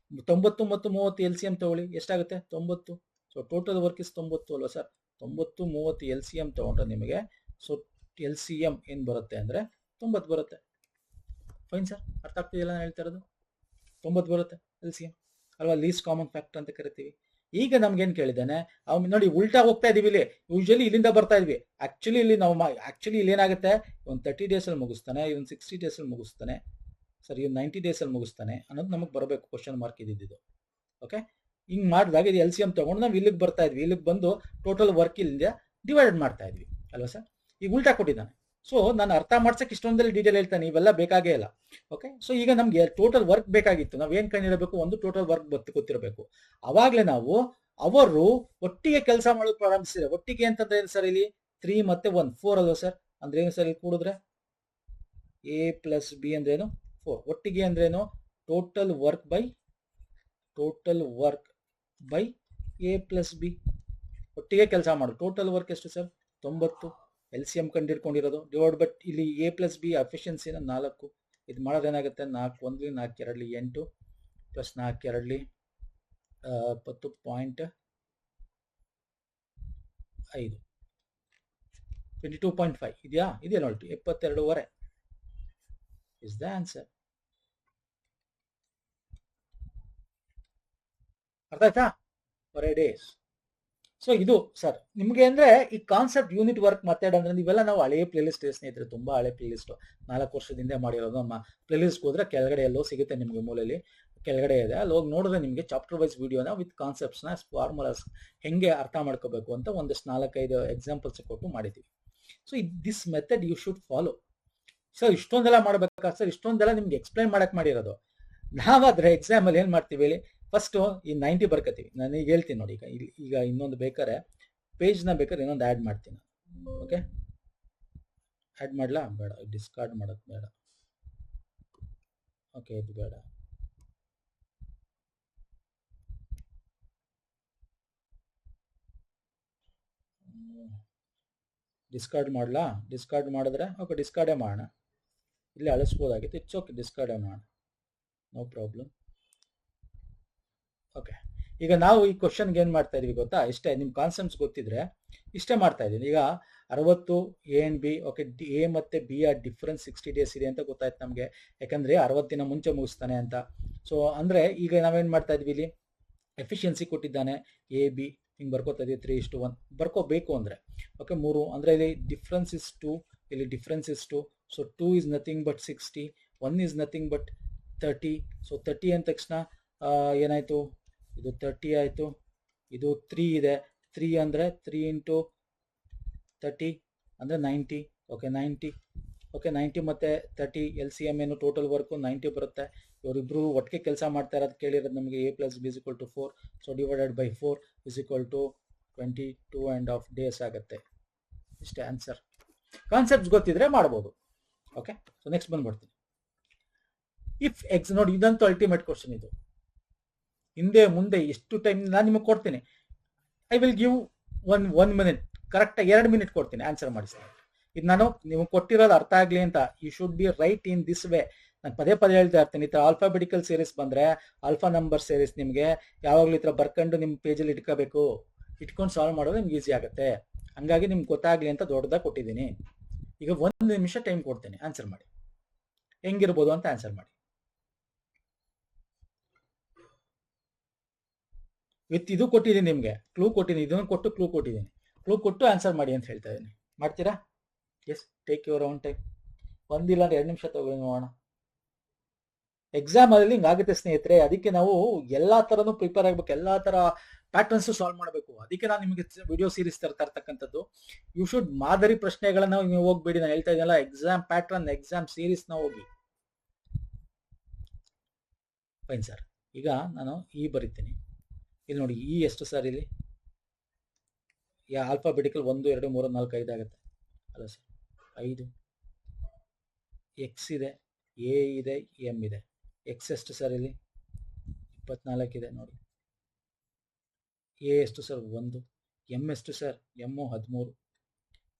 90 ಮತ್ತು 30 LCM ತಗೊಳ್ಳಿ, ಎಷ್ಟಾಗುತ್ತೆ? 90. ಸೊ ಟೋಟಲ್ ವರ್ಕ್ ಇಸ್ 90 ಅಲ್ವಾ ಸರ್? 90 30 LCM ತಗೊಂಡ್ರೆ ನಿಮಗೆ ಸೊ LCM ಏನ್ ಬರುತ್ತೆ ಅಂದ್ರೆ 90 ಬರುತ್ತೆ. ಫೈನ್ ಸರ್, ಅರ್ಥ ಆಗ್ತಿದೆಯಲ್ಲ ನಾನು ಹೇಳ್ತಾ ಇರೋದು? 90 ಬರುತ್ತೆ LCM ಅಲ್ವಾ? ಲೀಸ್ಟ್ ಕಾಮನ್ ಫ್ಯಾಕ್ಟರ್ ಅಂತ ಕರಿತೀವಿ. ಈಗ ನಮ್ಗೇನ್ ಕೇಳಿದ್ದಾನೆ ಅವ್ನು ನೋಡಿ, ಉಲ್ಟಾ ಹೋಗ್ತಾ ಇದೀವಿ. ಇಲ್ಲಿ ಯೂಶಲಿ ಇಲ್ಲಿಂದ ಬರ್ತಾ ಇದ್ವಿ, ಆಕ್ಚುಲಿ ಇಲ್ಲಿ ನಾವು ಇಲ್ಲಿ ಏನಾಗುತ್ತೆ, ಒಂದು 30 days ಅಲ್ಲಿ ಮುಗಿಸ್ತಾನೆ, ಇವನ್ 60 days ಅಲ್ಲಿ ಮುಗಿಸ್ತಾನೆ ಸರ್, ಇವನ್ 90 days ಅಲ್ಲಿ ಮುಗಿಸ್ತಾನೆ ಅನ್ನೋದು ನಮಗೆ ಬರಬೇಕು. ಕ್ವಶನ್ ಮಾರ್ಕ್ ಇದ್ದಿದ್ದು. ಓಕೆ, ಹಿಂಗ್ ಮಾಡಿದಾಗ ಇದು LCM ತಗೊಂಡು ನಾವು ಇಲ್ಲಿಗೆ ಬರ್ತಾ ಇದ್ವಿ, ಇಲ್ಲಿಗೆ ಬಂದು ಟೋಟಲ್ ವರ್ಕ್ ಇಲ್ಲಿಂದ ಡಿವೈಡ್ ಮಾಡ್ತಾ ಇದ್ವಿ ಅಲ್ವಾ ಸರ್? ಈಗ ಉಲ್ಟಾ ಕೊಟ್ಟಿದ್ದಾನೆ. ಸೊ ನಾನು ಅರ್ಥ ಮಾಡ್ಸಕ್ಕೆ ಇಷ್ಟೊಂದಲ್ಲಿ ಡೀಟೇಲ್ ಹೇಳ್ತಾನೆ, ಇವೆಲ್ಲ ಬೇಕಾಗೇ ಇಲ್ಲ. ಓಕೆ, ಸೊ ಈಗ ನಮ್ಗೆ ಟೋಟಲ್ ವರ್ಕ್ ಬೇಕಾಗಿತ್ತು. ನಾವ್ ಏನ್ ಕಂಡಿರಬೇಕು, ಒಂದು ಟೋಟಲ್ ವರ್ಕ್ ಗೊತ್ತಿರಬೇಕು. ಅವಾಗ್ಲೇ ನಾವು ಅವರು ಒಟ್ಟಿಗೆ ಕೆಲಸ ಮಾಡೋದು ಪ್ರಾರಂಭಿಸಿದ್ರೆ, ಒಟ್ಟಿಗೆ ಅಂತಂದ್ರೆ ಏನು ಸರ್, ಇಲ್ಲಿ 3 ಮತ್ತೆ 1 4 ಅಲ್ವಾ ಸರ್? ಅಂದ್ರೆ ಏನು ಸರ್, ಇಲ್ಲಿ ಕೂಡಿದ್ರೆ ಎ ಪ್ಲಸ್ ಬಿ ಅಂದ್ರೆ ಏನು 4. ಒಟ್ಟಿಗೆ ಅಂದ್ರೆ ಏನು, total work by A plus B. ಒಟ್ಟಿಗೆ ಕೆಲಸ ಮಾಡು. ಟೋಟಲ್ ವರ್ಕ್ ಎಷ್ಟು ಸರ್? 90. LCM ಕಂಡಿಡ್ಕೊಂಡಿರೋದು ಡಿವೈಡ್ ಬಟ್ ಇಲ್ಲಿ ಎ ಪ್ಲಸ್ ಬಿ ಎಫಿಷಿಯನ್ಸಿನ 4. ಇದು ಮಾಡೋದು ಏನಾಗುತ್ತೆ, 4 1 4 2 8 ಪ್ಲಸ್ 4 2 10.5 22.5 ಇದೆಯಾ? ಇದೆಯಾ ನೋಡಿ, 72.5 ಇಸ್ ದ ಆನ್ಸರ್. ಅರ್ಥ ಆಯ್ತಾ? For A days. ಸೊ ಇದು ಸರ್ ನಿಮಗೆ ಅಂದ್ರೆ ಈ ಕಾನ್ಸೆಪ್ಟ್ ಯೂನಿಟ್ ವರ್ಕ್ ಮೆಥಡ್ ಅಂದ್ರೆ ಇವೆಲ್ಲ ನಾವು ಹಳೆಯ ಪ್ಲೇಲಿಸ್ಟ್ ಸ್ನೇಹಿತರೆ, ತುಂಬಾ ಹಳೆ ಪ್ಲೇಲಿಸ್ಟ್ 4 ವರ್ಷದಿಂದ ಮಾಡಿರೋದು. ನಮ್ಮ ಪ್ಲೇಲಿಸ್ಟ್ ಹೋದ್ರೆ ಕೆಳಗಡೆ ಎಲ್ಲೋ ಸಿಗುತ್ತೆ ನಿಮಗೆ, ಮೂಲೆಯಲ್ಲಿ ಕೆಳಗಡೆ ಇದೆ, ಅಲ್ಲಿ ಹೋಗಿ ನೋಡಿದ್ರೆ ನಿಮಗೆ ಚಾಪ್ಟರ್ ವೈಸ್ ವಿಡಿಯೋನ ವಿತ್ ಕಾನ್ಸೆಪ್ಟ್ಸ್ನ ಫಾರ್ಮುಲಾಸ್ ಹೆಂಗೆ ಅರ್ಥ ಮಾಡ್ಕೋಬೇಕು ಅಂತ ಒಂದಷ್ಟು 4-5 ಎಕ್ಸಾಂಪಲ್ಸ್ ಕೊಟ್ಟು ಮಾಡಿದ್ದೀವಿ. So this method you should follow. Sir ಇಷ್ಟೊಂದೆಲ್ಲ ಮಾಡ್ಬೇಕಾ ಸರ್? ಇಷ್ಟೊಂದೆಲ್ಲ ನಿಮ್ಗೆ ಎಕ್ಸ್ಪ್ಲೈನ್ ಮಾಡಕ್ ಮಾಡಿರೋದು. ನಾವಾದ್ರೆ ಎಕ್ಸಾಮ್ ಅಲ್ಲಿ ಏನ್ ಮಾಡ್ತೀವಿ ಹೇಳಿ, ಫಸ್ಟ್ ಈ 90 ಬರ್ಕತೀವಿ. ನಾನು ಈಗ ಹೇಳ್ತೀನಿ ನೋಡಿ, ಈಗ ಇನ್ನೊಂದು ಬೇಕಾರೆ ಪೇಜ್ನ ಬೇಕಾದ್ರೆ ಇನ್ನೊಂದು ಆ್ಯಡ್ ಮಾಡ್ತೀನಿ. ಓಕೆ, ಆ್ಯಡ್ ಮಾಡಲಾ? ಬೇಡ, ಡಿಸ್ಕಾರ್ಡ್ ಮಾಡೋದು ಬೇಡ. ಓಕೆ, ಇದು ಬೇಡ. ಡಿಸ್ಕಾರ್ಡ್ ಮಾಡಲಾ? ಡಿಸ್ಕಾರ್ಡ್ ಮಾಡಿದ್ರೆ ಓಕೆ, ಡಿಸ್ಕಾರ್ಡೇ ಮಾಡೋಣ. ಇಲ್ಲಿ ಅಳಿಸ್ಬೋದಾಗಿತ್ತು, ಇಟ್ಸ್ ಓಕೆ, ಡಿಸ್ಕಾರ್ಡೇ ಮಾಡೋಣ, ನೋ ಪ್ರಾಬ್ಲಮ್. ಓಕೆ, ಈಗ ನಾವು ಈ ಕ್ವಶನ್ಗೆ ಏನು ಮಾಡ್ತಾ ಇದೀವಿ ಗೊತ್ತಾ? ಇಷ್ಟೇ, ನಿಮ್ಮ ಕಾನ್ಸೆಪ್ಟ್ಸ್ ಗೊತ್ತಿದ್ರೆ ಇಷ್ಟೇ ಮಾಡ್ತಾ ಇದ್ದೀನಿ. ಈಗ 60 A and B, okay, A ಮತ್ತು ಬಿ ಆ ಡಿಫ್ರೆನ್ಸ್ 60 days ಇದೆ ಅಂತ ಗೊತ್ತಾಯ್ತು ನಮಗೆ, ಯಾಕಂದರೆ 60 ದಿನ ಮುಂಚೆ ಮುಗಿಸ್ತಾನೆ ಅಂತ. ಸೊ ಅಂದರೆ ಈಗ ನಾವೇನು ಮಾಡ್ತಾ ಇದ್ವಿ, ಇಲ್ಲಿ ಎಫಿಷಿಯನ್ಸಿ ಕೊಟ್ಟಿದ್ದಾನೆ, ಎ ಬಿ ಹಿಂಗೆ ಬರ್ಕೋತಾ ಇದೀವಿ, 3:1 ಬರ್ಕೋಬೇಕು ಅಂದರೆ. ಓಕೆ, 3 ಅಂದರೆ ಇಲ್ಲಿ ಡಿಫ್ರೆನ್ಸ್ ಇಸ್ 2, ಇಲ್ಲಿ difference is 2. So 2 is nothing but 60, 1 is nothing but 30. So 30 ಅಂದ ತಕ್ಷಣ ಏನಾಯಿತು, ಇದು 30 ಆಯಿತು, ಇದು 3 ಇದೆ, 3 ಅಂದರೆ 3 × 30 ಅಂದರೆ 90. ಓಕೆ, 90. ಓಕೆ, 90 ಮತ್ತು 30 LCM ಏನು ಟೋಟಲ್ ವರ್ಕು 90 ಬರುತ್ತೆ. ಇವರಿಬ್ಬರು ಒಟ್ಟಿಗೆ ಕೆಲಸ ಮಾಡ್ತಾ ಇರೋದು ಕೇಳಿರೋದು ನಮಗೆ, A + B = 4. So divided by 4 = 22.5 days ಆಗುತ್ತೆ. ಇಷ್ಟೇ ಆನ್ಸರ್. ಕಾನ್ಸೆಪ್ಟ್ಸ್ ಗೊತ್ತಿದ್ರೆ ಮಾಡ್ಬೋದು. ಓಕೆ, ಸೊ ನೆಕ್ಸ್ಟ್ ಬಂದ್ಬಿಡ್ತೀನಿ. ಇಫ್ ಎಕ್ಸ್ ನೋಡಿ, ಇದಂತೂ ಅಲ್ಟಿಮೇಟ್ ಕ್ವಶನ್. ಇದು ಹಿಂದೆ ಮುಂದೆ ಎಷ್ಟು ಟೈಮ್ ನಾನು ನಿಮಗೆ ಕೊಡ್ತೀನಿ. I will give one minute, ಕರೆಕ್ಟಾಗಿ 2 minutes ಕೊಡ್ತೀನಿ, ಆನ್ಸರ್ ಮಾಡಿಸ್ತೀನಿ. ಇದು ನಾನು ನಿಮಗೆ ಕೊಟ್ಟಿರೋದು ಅರ್ಥ ಆಗಲಿ ಅಂತ. You should be write in this way. ನಾನು ಪದೇ ಪದೇ ಹೇಳ್ತಾ ಇರ್ತೀನಿ, ಈ ಥರ ಆಲ್ಫಾಬೆಟಿಕಲ್ ಸೀರೀಸ್ ಬಂದರೆ, ಆಲ್ಫಾ ನಂಬರ್ ಸೀರೀಸ್ ನಿಮಗೆ ಯಾವಾಗಲೂ ಈ ಥರ ಬರ್ಕೊಂಡು ನಿಮ್ಮ ಪೇಜಲ್ಲಿ ಇಟ್ಕೋಬೇಕು. ಇಟ್ಕೊಂಡು ಸಾಲ್ವ್ ಮಾಡೋದು ನಿಮ್ಗೆ ಈಸಿ ಆಗುತ್ತೆ. ಹಂಗಾಗಿ ನಿಮ್ಗೆ ಗೊತ್ತಾಗಲಿ ಅಂತ ದೊಡ್ಡದಾಗಿ ಕೊಟ್ಟಿದ್ದೀನಿ. ಈಗ 1 ನಿಮಿಷ ಟೈಮ್ ಕೊಡ್ತೀನಿ, ಆನ್ಸರ್ ಮಾಡಿ. ಹೆಂಗಿರ್ಬೋದು ಅಂತ ಆನ್ಸರ್ ಮಾಡಿ. ವಿತ್ ಇದು ಕೊಟ್ಟಿದ್ದೀನಿ ನಿಮಗೆ, ಕ್ಲೂ ಕೊಟ್ಟಿದ್ದೀನಿ, ಇದನ್ನು ಕೊಟ್ಟು ಕ್ಲೂ ಕೊಟ್ಟಿದ್ದೀನಿ. ಕ್ಲೂ ಕೊಟ್ಟು ಆನ್ಸರ್ ಮಾಡಿ ಅಂತ ಹೇಳ್ತಾ ಇದ್ದೀನಿ. ಮಾಡ್ತೀರಾ? Yes, take your own time. 1 ಇಲ್ಲ 2 ನಿಮಿಷ ತಗೊಳ್ಳಿ, ನೋಡೋಣ. ಎಕ್ಸಾಮ್ ಅಲ್ಲಿ ಹಿಂಗಾಗುತ್ತೆ ಸ್ನೇಹಿತರೆ. ಅದಕ್ಕೆ ನಾವು ಎಲ್ಲಾ ಥರನೂ ಪ್ರಿಪೇರ್ ಆಗಬೇಕು, ಎಲ್ಲಾ ಥರ ಪ್ಯಾಟರ್ನ್ಸ್ ಸಾಲ್ವ್ ಮಾಡಬೇಕು. ಅದಕ್ಕೆ ನಾನು ನಿಮಗೆ ವಿಡಿಯೋ ಸೀರೀಸ್ ತರ್ತಾ ಇರ್ತಕ್ಕಂಥದ್ದು. ಯು ಶುಡ್ ಮಾದರಿ ಪ್ರಶ್ನೆಗಳನ್ನ ನೀವು ಹೋಗ್ಬೇಡಿ. ನಾನು ಹೇಳ್ತಾ ಇದ್ದೀನಲ್ಲ, ಎಕ್ಸಾಮ್ ಪ್ಯಾಟರ್ನ್, ಎಕ್ಸಾಮ್ ಸೀರೀಸ್ನ ಹೋಗಿ. Fine sir. ಈಗ ನಾನು ಈ ಬರಿತೀನಿ. ಇಲ್ಲಿ ನೋಡಿ, ಈ ಎಷ್ಟು ಸರ್? ಇಲ್ಲಿ ಆಲ್ಫಾಬೆಟಿಕಲ್ 1 2 3 4 5 ಆಗುತ್ತೆ ಅಲ್ಲ ಸರ್? 5. ಎಕ್ಸ್ ಇದೆ, ಎ ಇದೆ, ಎಮ್ ಇದೆ. ಎಕ್ಸ್ ಎಷ್ಟು ಸರ್? ಇಲ್ಲಿ 24 ಇದೆ ನೋಡಿ. ಎ ಎಷ್ಟು ಸರ್? 1. ಎಮ್ ಎಷ್ಟು ಸರ್? ಎಮ್ಮು 13.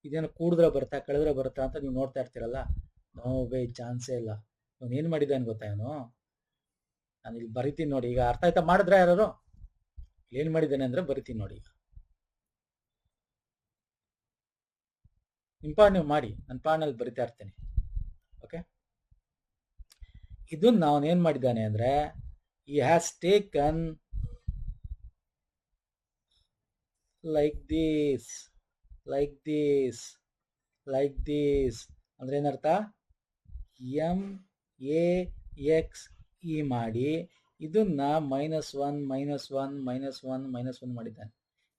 ಇದೇನು ಕೂಡಿದ್ರೆ ಬರ್ತಾ ಕಳೆದ್ರೆ ಬರ್ತಾ ಅಂತ ನೀವು ನೋಡ್ತಾ ಇರ್ತೀರಲ್ಲ, ನೋ ವೇ, ಚಾನ್ಸೇ ಇಲ್ಲ. ಅವನು ಏನು ಮಾಡಿದ್ದಾನೆ ಗೊತ್ತಾ? ಅವನು, ನಾನು ಇಲ್ಲಿ ಬರಿತೀನಿ ನೋಡಿ. ಈಗ ಅರ್ಥ ಆಯ್ತಾ? ಮಾಡಿದ್ರೆ ಯಾರು ಏನು ಮಾಡಿದ್ದಾನೆ ಅಂದರೆ ಬರಿತೀನಿ ನೋಡಿ. ಈಗ ನಿಮ್ಮ ಪಾಡ್ ನೀವು ಮಾಡಿ, ನನ್ನ ಪಾಡ್ನಲ್ಲಿ ಬರಿತಾ ಇರ್ತೀನಿ. ಓಕೆ, ಇದು ನಾವೇನು ಮಾಡಿದ್ದಾನೆ ಅಂದರೆ, ಈ has taken like this, like this, like this. ಅಂದ್ರೆ ಏನರ್ಥ? MAXE ಮಾಡಿ ಇದನ್ನ -1 -1 -1 ಮಾಡಿದ್ದಾನೆ.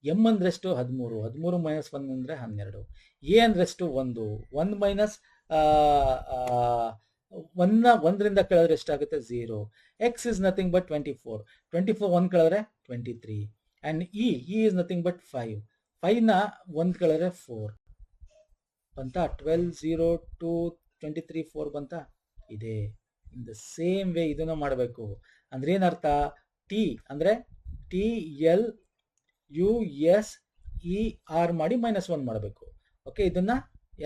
ಎಮ್ ಅಂದ್ರೆಷ್ಟು? 13. 13 - 1 ಅಂದರೆ 12. ಎ ಅಂದ್ರೆಷ್ಟು? 1. 1 ಮೈನಸ್ 1ರಿಂದ ಕಳೆದ್ರೆ ಎಷ್ಟಾಗುತ್ತೆ? 0. X is nothing but 24. 24 1 ಕಳೆದ್ರೆ 23. And E is nothing but 5. 5ನ 1 ಕಳೆದ್ರೆ 4 ಬಂತಾ? 12 0 2 23 4 ಬಂತಾ? ಇದೆ. ಇನ್ ದ ಸೇಮ್ ವೇ ಇದನ್ನು ಮಾಡಬೇಕು. ಅಂದ್ರೆ ಏನರ್ಥ? ಟಿ ಅಂದರೆ TLUSER ಮಾಡಿ -1 ಮಾಡಬೇಕು. ಓಕೆ, ಇದನ್ನ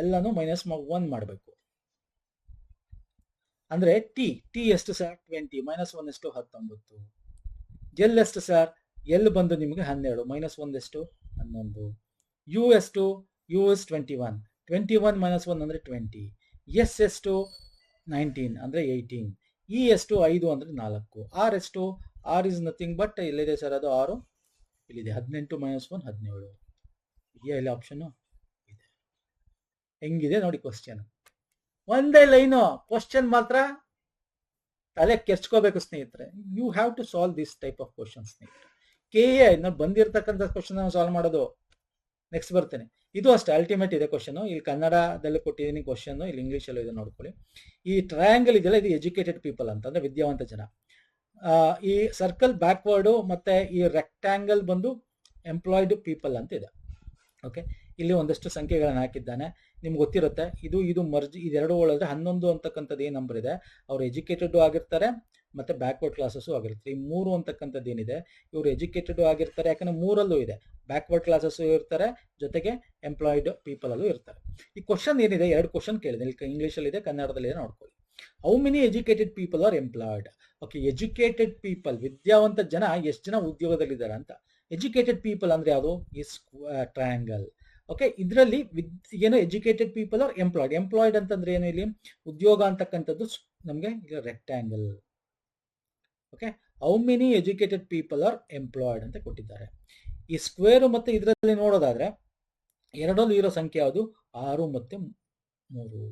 ಎಲ್ಲಾನು -1 ಮಾಡಬೇಕು. ಅಂದ್ರೆ ಟಿ ಎಷ್ಟು ಸರ್ 20 -1 ಎಷ್ಟು 19. ಎಲ್ ಎಷ್ಟು ಸರ್ ಎಲ್ ಬಂದು ನಿಮಗೆ 12 -1 ಎಷ್ಟು 11. ಯು ಎಷ್ಟು ಯು ಇಸ್ 21 21 -1 ಅಂದ್ರೆ 20. ಎಸ್ ಎಷ್ಟು 19 ಅಂದ್ರೆ 18. ಇ ಎಷ್ಟು 5 ಅಂದ್ರೆ 4. ಆರ್ ಎಷ್ಟು ಆರ್ ಇಸ್ ನಥಿಂಗ್ ಬಟ್ ಎಲ್ಲಿದೆ ಸರ್ ಅದು 6 ಇಲ್ಲಿದೆ 18 -1 17. ಇಲ್ಲಿ ಆಪ್ಷನ್ ಇದೆ. ಹೆಂಗಿದೆ ನೋಡಿ ಕ್ವಶನ್, ಒಂದೇ ಲೈನು ಕ್ವಶನ್ ಮಾತ್ರ ತಲೆ ಕೆರ್ಚ್ಕೋಬೇಕು ಸ್ನೇಹಿತರೆ. You have to solve this type of question ಸ್ನೇಹಿತರೆ. KA ಬಂದಿರತಕ್ಕಂಥ ಕ್ವಶನ್ ಸಾಲ್ವ್ ಮಾಡೋದು. ನೆಕ್ಸ್ಟ್ ಬರ್ತೇನೆ, ಇದು ಅಷ್ಟೇ ಅಲ್ಟಿಮೇಟ್ ಇದೆ ಕ್ವಶನ್. ಇಲ್ಲಿ ಕನ್ನಡದಲ್ಲಿ ಕೊಟ್ಟಿದ್ದೀನಿ ಕ್ವಶನ್, ಇಲ್ಲಿ ಇಂಗ್ಲಿಷಲ್ಲೂ ಇದೆ ನೋಡ್ಕೊಳ್ಳಿ. ಈ ಟ್ರಯಾಂಗಲ್ ಇದೆಯಲ್ಲ ಇದು ಎಜುಕೇಟೆಡ್ ಪೀಪಲ್ ಅಂತ ಅಂದ್ರೆ ವಿದ್ಯಾವಂತ ಜನ. ಈ ಸರ್ಕಲ್ ಬ್ಯಾಕ್ವರ್ಡು ಮತ್ತೆ ಈ ರೆಕ್ಟ್ಯಾಂಗಲ್ ಬಂದು ಎಂಪ್ಲಾಯ್ಡ್ ಪೀಪಲ್ ಅಂತ ಇದೆ. ಓಕೆ, ಇಲ್ಲಿ ಒಂದಷ್ಟು ಸಂಖ್ಯೆಗಳನ್ನು ಹಾಕಿದ್ದಾನೆ, ನಿಮ್ಗೆ ಗೊತ್ತಿರುತ್ತೆ. ಇದು ಮರ್ಜ್ ಇದೆರಡು ಒಳಗೆ 11 ಅಂತಕ್ಕಂಥದ್ದು ಏನು ನಂಬರ್ ಇದೆ, ಅವರು ಎಜುಕೇಟೆಡ್ ಆಗಿರ್ತಾರೆ ಮತ್ತೆ ಬ್ಯಾಕ್ವರ್ಡ್ ಕ್ಲಾಸಸ್ಸು ಆಗಿರ್ತಾರೆ. ಈ 3 ಅಂತಕ್ಕಂಥದ್ದು ಏನಿದೆ ಇವರು ಎಜುಕೇಟೆಡ್ ಆಗಿರ್ತಾರೆ, ಯಾಕಂದ್ರೆ 3ರಲ್ಲೂ ಇದೆ, ಬ್ಯಾಕ್ವರ್ಡ್ ಕ್ಲಾಸಸ್ಸು ಇರ್ತಾರೆ ಜೊತೆಗೆ ಎಂಪ್ಲಾಯ್ಡ್ ಪೀಪಲ್ ಅಲ್ಲೂ ಇರ್ತಾರೆ. ಈ ಕ್ವಶನ್ ಏನಿದೆ 2 ಕ್ವಶನ್ ಕೇಳಿದೆ, ಇಲ್ಲಿ ಇಂಗ್ಲೀಷಲ್ಲಿ ಇದೆ ಕನ್ನಡದಲ್ಲಿ ಇದೆ ನೋಡ್ಕೊಳ್ಳಿ. How many educated people are employed. Okay, educated people ವಿದ್ಯಾವಂತ ಜನ ಎಷ್ಟು ಜನ ಉದ್ಯೋಗದಲ್ಲಿದ್ದಾರೆ ಅಂತ. ಎಜುಕೇಟೆಡ್ ಪೀಪಲ್ ಅಂದ್ರೆ ಯಾವುದು ಈ ಟ್ರಯಾಂಗಲ್. ಓಕೆ, ಇದರಲ್ಲಿ ಏನು educated people are employed. Employed ಅಂತಂದ್ರೆ ಏನು, ಇಲ್ಲಿ ಉದ್ಯೋಗ ಅಂತಕ್ಕಂಥದ್ದು ನಮಗೆ ಇಲ್ಲಿ rectangle. Okay, how many educated people are employed ಅಂತ ಕೊಟ್ಟಿದ್ದಾರೆ. ಈ ಸ್ಕ್ವೇರ್ ಮತ್ತೆ ಇದರಲ್ಲಿ ನೋಡೋದಾದ್ರೆ ಎರಡರಲ್ಲೂ ಇರೋ ಸಂಖ್ಯೆ ಯಾವುದು 6 ಮತ್ತೆ 3.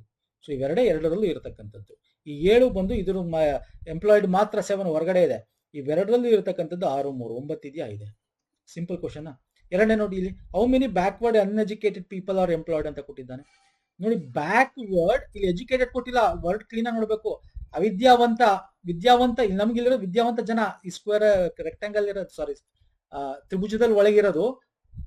ಸೊ ಇವೆರಡೇ ಎರಡರಲ್ಲೂ ಇರತಕ್ಕಂಥದ್ದು. ಈ 7 ಬಂದು ಇದ್ರ ಎಂಪ್ಲಾಯ್ಡ್ ಮಾತ್ರ 7 ಹೊರಗಡೆ ಇದೆ. ಇವೆರಡರಲ್ಲೂ ಇರತಕ್ಕಂಥದ್ದು 6 3 9 ಇದೆಯಾ ಇದೆ. Simple question. ಎರಡನೇ ನೋಡಿ ಇಲ್ಲಿ how many backward uneducated people are employed ಅಂತ ಕೊಟ್ಟಿದ್ದಾನೆ. ನೋಡಿ ಬ್ಯಾಕ್ವರ್ಡ್ ಇಲ್ಲಿ ಎಜುಕೇಟೆಡ್ ಕೊಟ್ಟಿಲ್ಲ, ವರ್ಡ್ ಕ್ಲೀನ್ ಆಗಿ ನೋಡ್ಬೇಕು. ವಿದ್ಯಾವಂತ ಇಲ್ಲಿ ನಮ್ಗಿಲ್ಲಿರೋ ವಿದ್ಯಾವಂತ ಜನ, ಈ ಸ್ಕ್ವೇರ್ ರೆಕ್ಟಾಂಗಲ್ ಇರೋದು ಸಾರಿ ತ್ರಿಭುಜದಲ್ಲಿ ಒಳಗಿರೋದು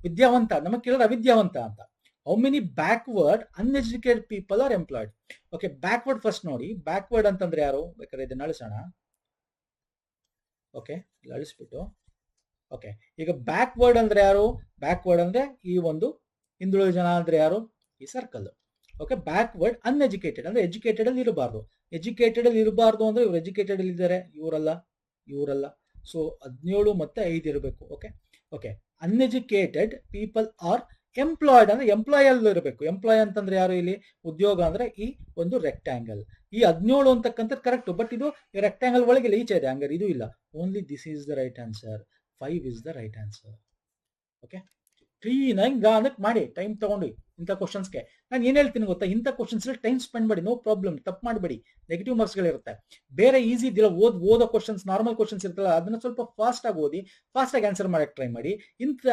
ವಿದ್ಯಾವಂತ, ನಮಗೆ ಕೇಳೋದು ಅವಿದ್ಯಾವಂತ ಅಂತ. How many backward uneducated people are employed. Okay, backward first ನೋಡಿ. ಬ್ಯಾಕ್ವರ್ಡ್ ಅಂತಂದ್ರೆ ಯಾರು, ಬೇಕಾದ್ರೆ ಇದನ್ನ ಅಳಿಸೋಣ. ಓಕೆ, ಇಲ್ಲಿ ಅಳಿಸ್ಬಿಟ್ಟು ಓಕೆ, ಈಗ ಬ್ಯಾಕ್ವರ್ಡ್ ಅಂದ್ರೆ ಯಾರು, ಬ್ಯಾಕ್ವರ್ಡ್ ಅಂದ್ರೆ ಈ ಒಂದು ಹಿಂದುಳಿದ ಜನ ಅಂದ್ರೆ ಯಾರು, ಈ ಸರ್ಕಲ್. ಓಕೆ, ಬ್ಯಾಕ್ವರ್ಡ್ ಅನ್ಎಜುಕೇಟೆಡ್ ಅಂದ್ರೆ ಎಜುಕೇಟೆಡ್ ಅಲ್ಲಿ ಇರಬಾರ್ದು. ಎಜುಕೇಟೆಡ್ ಅಲ್ಲಿ ಇರಬಾರ್ದು ಅಂದ್ರೆ ಇವ್ರು ಎಜುಕೇಟೆಡ್ ಅಲ್ಲಿ ಇದ್ದಾರೆ, ಇವರಲ್ಲ. ಸೊ 17 ಮತ್ತೆ 5 ಇರಬೇಕು. Okay okay, uneducated people are employed ಅಂದ್ರೆ ಎಂಪ್ಲಾಯ್ ಅಲ್ಲಿ ಇರಬೇಕು. ಎಂಪ್ಲಾಯ್ ಅಂತಂದ್ರೆ ಯಾರು, ಇಲ್ಲಿ ಉದ್ಯೋಗ ಅಂದ್ರೆ ಈ ಒಂದು ರೆಕ್ಟ್ಯಾಂಗಲ್. ಈ 17 ಅಂತಕ್ಕಂಥದ್ದು ಕರೆಕ್ಟ್, ಬಟ್ ಇದು ರೆಕ್ಟ್ಯಾಂಗಲ್ ಒಳಗೆ ಈಚೆ ಇದೆ, ಹಂಗಾರೆ ಇದು ಇಲ್ಲ. Only this is the right answer. 5 is the right answer. Okay, clean ಆಗಿ ನಿಧಾನಕ್ಕೆ ಮಾಡಿ, ಟೈಮ್ ತಗೊಂಡು ಇಂಥ ಕ್ವಶನ್ಸ್ಗೆ. ನಾನು ಏನ್ ಹೇಳ್ತೀನಿ ಗೊತ್ತಾ, ಇಂಥ ಕ್ವಶನ್ಸ್ ಟೈಮ್ ಸ್ಪೆಂಡ್ ಮಾಡಿ, ನೋ ಪ್ರಾಬ್ಲಮ್, ತಪ್ಪು ಮಾಡಬೇಡಿ, ನೆಗೆಟಿವ್ ಮಾರ್ಕ್ಸ್ಗಳಿರುತ್ತೆ. ಬೇರೆ ಈಸಿ ಇದ್ದಿಲ್ಲ ಓದೋ ಕ್ವಶನ್ಸ್, ನಾರ್ಮಲ್ ಕ್ವಶನ್ಸ್ ಇರ್ತಲ್ಲ, ಅದನ್ನ ಸ್ವಲ್ಪ ಫಾಸ್ಟ್ ಆಗಿ ಓದಿ, ಫಾಸ್ಟ್ ಆಗಿ ಆನ್ಸರ್ ಮಾಡಕ್ಕೆ ಟ್ರೈ ಮಾಡಿ.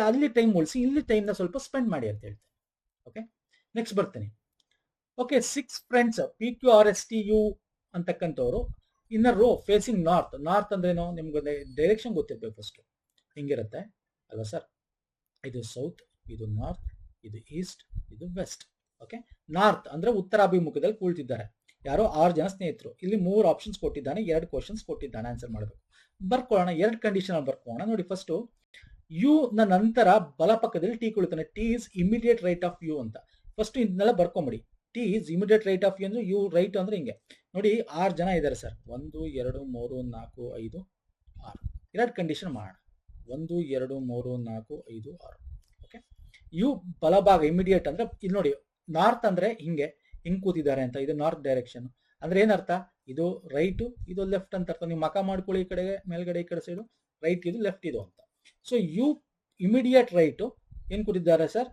ಅಲ್ಲಿ ಟೈಮ್ ಉಳಿಸಿ, ಇಲ್ಲಿ ಟೈಮ್ನ ಸ್ವಲ್ಪ ಸ್ಪೆಂಡ್ ಮಾಡಿ ಅಂತ ಹೇಳ್ತೇನೆ. ಓಕೆ, ನೆಕ್ಸ್ಟ್ ಬರ್ತೀನಿ. ಓಕೆ, 6 ಫ್ರೆಂಡ್ಸ್ PQRSTU ಅಂತಕ್ಕಂಥವ್ರು ಇನ್ ರೋ ಫೇಸಿಂಗ್ ನಾರ್ತ್. ನಾರ್ತ್ ಅಂದ್ರೇನು ನಿಮ್ಗೆ ಡೈರೆಕ್ಷನ್ ಗೊತ್ತಿರ್ಬೇಕು ಫಸ್ಟ್. ಹಿಂಗಿರುತ್ತೆ ಅಲ್ವಾ ಸರ್, ಇದು ಸೌತ್, ಇದು ನಾರ್ತ್, ಇದು ಈಸ್ಟ್, ಇದು ವೆಸ್ಟ್. ಓಕೆ, ನಾರ್ತ್ ಅಂದ್ರೆ ಉತ್ತರಾಭಿಮುಖದಲ್ಲಿ ಕೂಳ್ತಿದ್ದಾರೆ ಯಾರೋ 6 ಜನ ಸ್ನೇಹಿತರು. ಇಲ್ಲಿ 3 ಆಪ್ಷನ್ಸ್ ಕೊಟ್ಟಿದ್ದಾನೆ, 2 ಕ್ವಶನ್ಸ್ ಕೊಟ್ಟಿದ್ದಾನೆ, ಆನ್ಸರ್ ಮಾಡಬೇಕು. ಬರ್ಕೊಳ್ಳೋಣ, 2 ಕಂಡೀಷನ್ ಅಲ್ಲಿ ಬರ್ಕೊಳ್ಳೋಣ. ನೋಡಿ, ಫಸ್ಟ್ ಯು ನ ನಂತರ ಬಲಪಕ್ಕದಲ್ಲಿ ಟಿ ಕುಳಿತಾನೆ. T is immediate right of U ಅಂತ ಫಸ್ಟ್ ಇದನ್ನೆಲ್ಲ ಬರ್ಕೊಂಬಿಡಿ. T is immediate right of U ಅಂದ್ರೆ ಯು ರೈಟ್ ಅಂದ್ರೆ ಹಿಂಗೆ ನೋಡಿ. 6 ಜನ ಇದ್ದಾರೆ ಸರ್, 1 2 3 4 5 6. 2 ಕಂಡೀಷನ್ ಮಾಡೋಣ, 1 2 3 4 5 6. ಓಕೆ, ಯು ಬಲಭಾಗ ಇಮಿಡಿಯೇಟ್ ಅಂದ್ರೆ ಇಲ್ಲಿ ನೋಡಿ, ನಾರ್ತ್ ಅಂದ್ರೆ ಹಿಂಗೆ ಕೂತಿದ್ದಾರೆ ಅಂತ, ಇದು ನಾರ್ತ್ ಡೈರೆಕ್ಷನ್. ಅಂದ್ರೆ ಏನರ್ಥ, ಇದು ರೈಟು, ಇದು ಲೆಫ್ಟ್ ಅಂತ ಅರ್ಥ. ನೀವು ಮಕ ಮಾಡ್ಕೊಳ್ಳಿ, ಈ ಕಡೆಗೆ ಮೇಲ್ಗಡೆ ಈ ಕಡೆ ಸೈಡು ರೈಟ್, ಇದು ಲೆಫ್ಟ್ ಇದು ಅಂತ. ಸೊ ಯು ಇಮಿಡಿಯೇಟ್ ರೈಟು ಏನ್ ಕೂತಿದ್ದಾರೆ ಸರ್,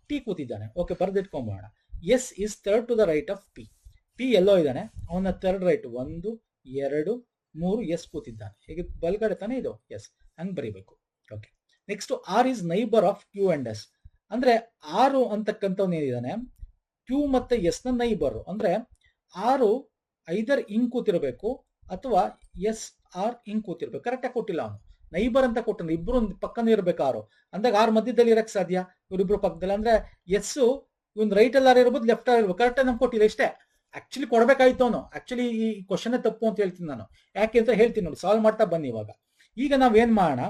ಟಿ ಕೂತಿದ್ದಾನೆ. ಓಕೆ, ಬರ್ದಿಟ್ಕೊಂಬೋಣ. S is third to the right of P. P ಎಲ್ಲೋ ಇದ್ದಾನೆ, ಅವನ ಥರ್ಡ್ ರೈಟ್ 1 2 3 ಎಸ್ ಕೂತಿದ್ದಾನೆ. ಹೇಗೆ ಬಲ್ಗಡೆ ತಾನೆ ಇದು, ಎಸ್ ಹಂಗೆ ಬರೀಬೇಕು. Okay, next R is neighbour of Q and S. ಅಂದ್ರೆ 6 ಅಂತಕ್ಕಂಥವ್ನು ಏನಿದ್ದಾನೆ, ಕ್ಯೂ ಮತ್ತೆ ಎಸ್ ನ ನೈಬರ್. ಅಂದ್ರೆ 6 ಐದರ್ ಹಿಂಗ್ ಕೂತಿರ್ಬೇಕು ಅಥವಾ ಎಸ್ ಆರ್ ಹಿಂಗ್ ಕೂತಿರ್ಬೇಕು. ಕರೆಕ್ಟಾಗಿ ಕೊಟ್ಟಿಲ್ಲ ಅವನು, ನೈಬರ್ ಅಂತ ಕೊಟ್ಟನು. ಇಬ್ರು ಪಕ್ಕನೇ ಇರ್ಬೇಕು 6 ಅಂದಾಗ 6 ಮಧ್ಯದಲ್ಲಿ ಇರಕ್ ಸಾಧ್ಯ, ಇವರಿಬ್ರು ಪಕ್ಕದಲ್ಲಿ. ಅಂದ್ರೆ ಎಸ್ ಇವ್ನು ರೈಟ್ ಅಲ್ಲಿ ಇರ್ಬೋದು, ಲೆಫ್ಟ್ ಅಲ್ಲಿ ಇರ್ಬೋದು. ಕರೆಕ್ಟಾಗಿ ನಮ್ಗೆ ಕೊಟ್ಟಿಲ್ಲ ಇಷ್ಟೇ. ಆಕ್ಚುಲಿ ಕೊಡ್ಬೇಕಾಯ್ತು ಅವನು. ಆಕ್ಚುಲಿ ಈ ಕ್ವಶನ್ ತಪ್ಪು ಅಂತ ಹೇಳ್ತೀನಿ ನಾನು. ಯಾಕೆ ಅಂತ ಹೇಳ್ತೀನಿ ನೋಡಿ, ಸಾಲ್ವ್ ಮಾಡ್ತಾ ಬನ್ನಿ. ಇವಾಗ ಈಗ ನಾವೇನ್ ಮಾಡೋಣ,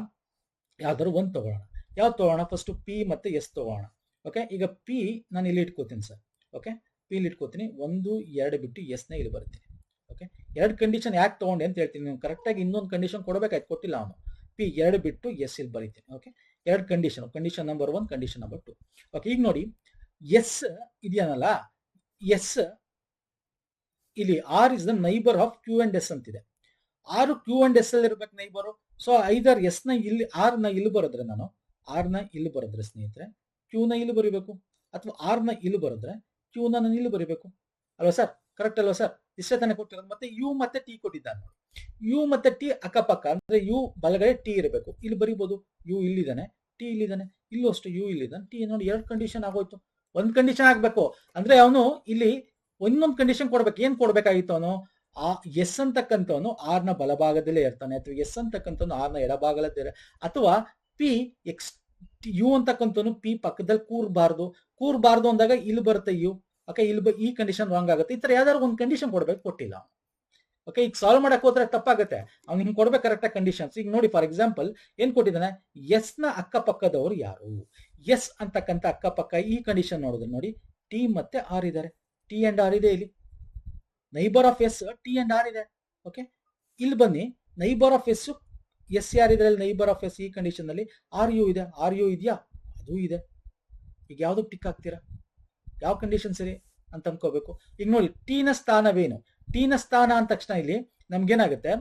ಯಾವ್ದಾದ್ರು ಒಂದು ತಗೋಣ. ಯಾವ್ದು ತಗೋಣ, ಫಸ್ಟ್ ಪಿ ಮತ್ತೆ ಎಸ್ ತಗೋಣ. ಓಕೆ, ಈಗ ಪಿ ನಾನು ಇಲ್ಲಿ ಇಟ್ಕೋತೀನಿ ಸರ್. ಓಕೆ, ಪಿ ಇಲ್ಲಿ ಇಟ್ಕೋತೀನಿ, 1 2 ಬಿಟ್ಟು ಎಸ್ ನ ಇಲ್ಲಿ ಬರ್ತೀನಿ. ಓಕೆ, ಎರಡು ಕಂಡೀಷನ್ ಯಾಕೆ ತಗೊಂಡೆ ಅಂತ ಹೇಳ್ತೀನಿ. ನೀವು ಕರೆಕ್ಟಾಗಿ ಇನ್ನೊಂದು ಕಂಡೀಷನ್ ಕೊಡಬೇಕಾಯ್ತು, ಕೊಟ್ಟಿಲ್ಲ ಅವನು. ಪಿ ಎರಡು ಬಿಟ್ಟು ಎಸ್ ಇಲ್ಲಿ ಬರೀತೀನಿ. ಓಕೆ, ಎರಡು condition number 1, condition number 2. Okay, ಈಗ ನೋಡಿ ಎಸ್ ಇದೆಯಲ್ಲ, ಎಸ್ ಇಲ್ಲಿ R is the neighbour of Q and S ಅಂತಿದೆ. ಆರು ಕ್ಯೂ ಅಂಡ್ ಎಸ್ ಅಲ್ಲಿ ಇರ್ಬೇಕು ನೈಬರು. ಸೊ ಐದರ್ ಎಸ್ ನ ಇಲ್ಲಿ ಆರ್ ನ ಇಲ್ಲಿ ಬರೆದ್ರೆ, ನಾನು ಆರ್ ನ ಇಲ್ಲಿ ಬರೆದ್ರೆ ಸ್ನೇಹಿತರೆ ಕ್ಯೂ ನ ಇಲ್ಲಿ ಬರೀಬೇಕು, ಅಥವಾ ಆರ್ ನ ಇಲ್ಲಿ ಬರೆದ್ರೆ ಕ್ಯೂ ನ ನಾನು ಇಲ್ಲಿ ಬರೀಬೇಕು ಅಲ್ವಾ ಸರ್? ಕರೆಕ್ಟ್ ಅಲ್ವಾ ಸರ್? ಇಷ್ಟೇ ತಾನೇ ಕೊಟ್ಟಿರೋದು. ಮತ್ತೆ ಯು ಮತ್ತೆ ಟಿ ಕೊಟ್ಟಿದ್ದಾನೆ ನೋಡಿ. ಯು ಮತ್ತೆ ಟಿ ಅಕ್ಕಪಕ್ಕ, ಅಂದ್ರೆ ಯು ಬಲಗಡೆ ಟಿ ಇರಬೇಕು, ಇಲ್ಲಿ ಬರೀಬಹುದು. ಯು ಇಲ್ಲಿದ್ದಾನೆ, ಟಿ ಇಲ್ಲಿದ್ದಾನೆ, ಇಲ್ಲೂ ಅಷ್ಟು ಯು ಇಲ್ಲಿದ್ದಾನೆ, ಟಿ ನೋಡಿ. ಎರಡು ಕಂಡೀಷನ್ ಆಗೋಯ್ತು. ಒಂದ್ ಕಂಡೀಷನ್ ಆಗ್ಬೇಕು ಅಂದ್ರೆ ಅವನು ಇಲ್ಲಿ ಒಂದೊಂದು ಕಂಡೀಷನ್ ಕೊಡ್ಬೇಕು. ಏನ್ ಕೊಡ್ಬೇಕಾಗಿತ್ತು ಅವನು? ಆ ಎಸ್ ಅಂತಕ್ಕಂಥವನು ಆರ್ ನ ಬಲಭಾಗದಲ್ಲೇ ಇರ್ತಾನೆ, ಅಥವಾ ಎಸ್ ಅಂತಕ್ಕಂಥವನು ಆರ್ ನ ಎಡಭಾಗದಲ್ಲೇ, ಅಥವಾ ಪಿ ಎಕ್ಸ್ ಯು ಅಂತಕ್ಕಂಥವನು ಪಿ ಪಕ್ಕದಲ್ಲಿ ಕೂರ್ಬಾರ್ದು ಅಂದಾಗ ಇಲ್ಲಿ ಬರುತ್ತೆ ಯು. ಓಕೆ, ಇಲ್ಲಿ ಈ ಕಂಡೀಷನ್ ರಾಂಗ್ ಆಗುತ್ತೆ. ಈ ತರ ಯಾವ್ದಾದ್ರು ಒಂದು ಕಂಡೀಷನ್ ಕೊಡ್ಬೇಕು, ಕೊಟ್ಟಿಲ್ಲ. ಓಕೆ, ಈಗ ಸಾಲ್ವ್ ಮಾಡಕ್ ಹೋದ್ರೆ ತಪ್ಪಾಗುತ್ತೆ. ಅವ್ನು ಹಿಂಗ್ ಕೊಡ್ಬೇಕು ಕರೆಕ್ಟಾಗಿ ಕಂಡೀಷನ್ಸ್. ಈಗ ನೋಡಿ, ಫಾರ್ ಎಕ್ಸಾಂಪಲ್ ಏನ್ ಕೊಟ್ಟಿದ್ದಾನೆ? ಎಸ್ ನ ಅಕ್ಕಪಕ್ಕದವರು ಯಾರು? ಎಸ್ ಅಂತಕ್ಕಂಥ ಅಕ್ಕಪಕ್ಕ ಈ ಕಂಡೀಷನ್ ನೋಡಿದ್ರೆ ನೋಡಿ, ಟಿ ಮತ್ತೆ ಆರ್ ಇದಾರೆ, ಟಿ ಅಂಡ್ ಆರ್ ಇದೆ. ಇಲ್ಲಿ neighbour of S T and R ಇದೆ. ಓಕೆ, ಇಲ್ಲಿ ಬನ್ನಿ, ನೈಬರ್ ಆಫ್ ಎಸ್ ಎಸ್ ಯಾರಿದ್ರೆ ನೈಬರ್ ಆಫ್ ಎಸ್ ಈ ಕಂಡೀಷನ್ ಅಲ್ಲಿ ಆರ್ ಯು ಇದೆ. ಆರ್ ಯು ಇದೆಯಾ? ಅದು ಇದೆ. ಈಗ ಯಾವ್ದಕ್ಕೆ ಟಿಕ್ ಹಾಕ್ತೀರಾ? ಯಾವ ಕಂಡೀಷನ್ ಸರಿ ಅಂತ ಅನ್ಕೋಬೇಕು. ಈಗ ನೋಡಿ, ಟಿ ನ ಸ್ಥಾನವೇನು? ಟಿ ನ ಸ್ಥಾನ ಅಂದ ತಕ್ಷಣ ಇಲ್ಲಿ ನಮ್ಗೇನಾಗುತ್ತೆ?